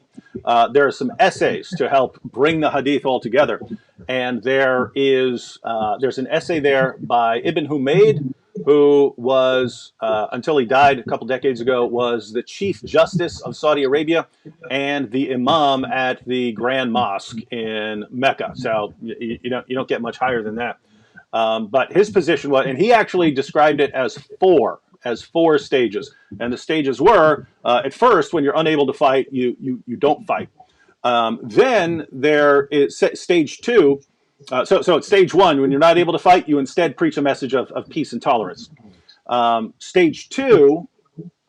there are some essays to help bring the hadith all together. And there's an essay there by Ibn Humayd, who was, until he died a couple decades ago, was the Chief Justice of Saudi Arabia and the Imam at the Grand Mosque in Mecca. So you don't get much higher than that. But his position was, and he actually described it as four stages. And the stages were, at first, when you're unable to fight, you don't fight. Then there is stage two. So it's stage one, when you're not able to fight, you instead preach a message of peace and tolerance. Stage two,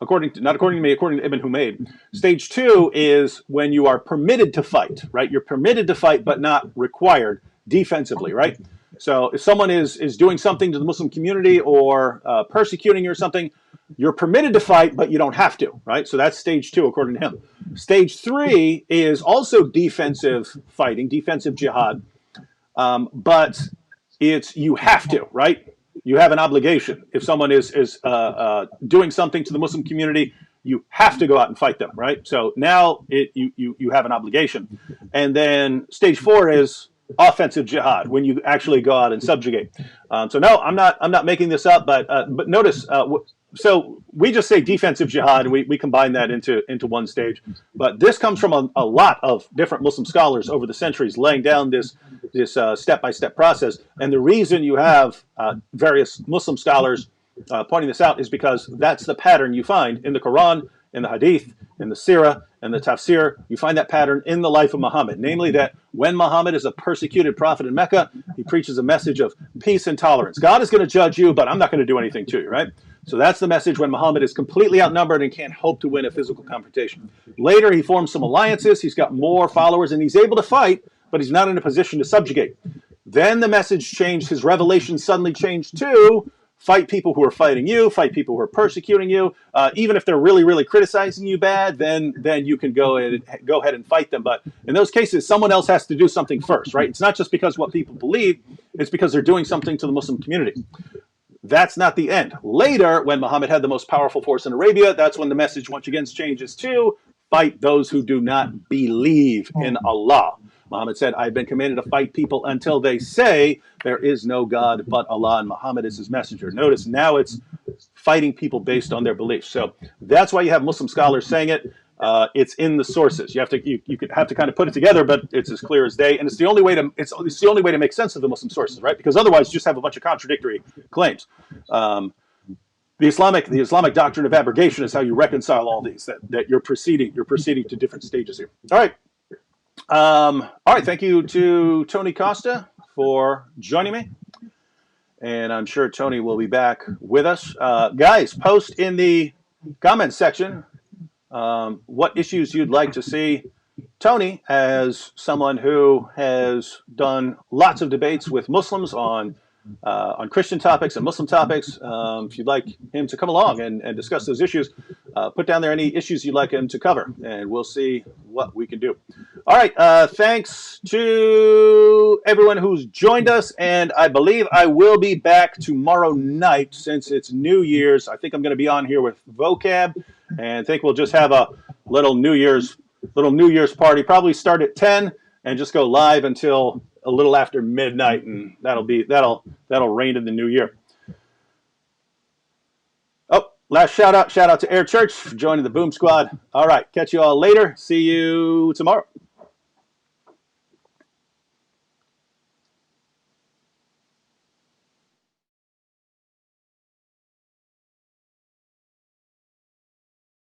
not according to me, according to Ibn Humayd, stage two is when you are permitted to fight, right? You're permitted to fight, but not required defensively, right? So if someone is doing something to the Muslim community or persecuting you or something, you're permitted to fight, but you don't have to, right? So that's stage two, according to him. Stage three is also defensive fighting, defensive jihad, but you have to, right? You have an obligation. If someone is doing something to the Muslim community, you have to go out and fight them, right? So now you have an obligation. And then stage four is offensive jihad, when you actually go out and subjugate. So no, I'm not making this up, but notice, so we just say defensive jihad, and we combine that into one stage. But this comes from a lot of different Muslim scholars over the centuries, laying down this step-by-step process. And the reason you have various Muslim scholars pointing this out is because that's the pattern you find in the Quran, in the Hadith, in the Sirah, and the Tafsir. You find that pattern in the life of Muhammad, namely that when Muhammad is a persecuted prophet in Mecca, he preaches a message of peace and tolerance. God is going to judge you, but I'm not going to do anything to you, right? So that's the message when Muhammad is completely outnumbered and can't hope to win a physical confrontation. Later, he forms some alliances. He's got more followers, and he's able to fight, but he's not in a position to subjugate. Then the message changed. His revelation suddenly changed to fight people who are fighting you, fight people who are persecuting you. Even if they're really, really criticizing you bad, then you can go ahead and fight them. But in those cases, someone else has to do something first, right? It's not just because what people believe, it's because they're doing something to the Muslim community. That's not the end. Later, when Muhammad had the most powerful force in Arabia, that's when the message once again changes to fight those who do not believe in Allah. Muhammad said, I've been commanded to fight people until they say there is no God but Allah, and Muhammad is his messenger. Notice now it's fighting people based on their beliefs. So that's why you have Muslim scholars saying it. It's in the sources. You could have to kind of put it together, but it's as clear as day, and it's the only way to make sense of the Muslim sources, right? Because otherwise, you just have a bunch of contradictory claims. The Islamic doctrine of abrogation is how you reconcile all these. That you're proceeding to different stages here. All right. Thank you to Tony Costa for joining me. And I'm sure Tony will be back with us. Guys, post in the comments section what issues you'd like to see Tony, as someone who has done lots of debates with Muslims on Christian topics and Muslim topics. If you'd like him to come along and discuss those issues, put down there any issues you'd like him to cover, and we'll see what we can do. All right. Thanks to everyone who's joined us, and I believe I will be back tomorrow night since it's New Year's. I think I'm going to be on here with Vocab, and I think we'll just have a little New Year's party. Probably start at 10 and just go live until a little after midnight, and that'll reign in the new year. Oh, last shout out to Air Church for joining the Boom Squad. All right, catch you all later. See you tomorrow.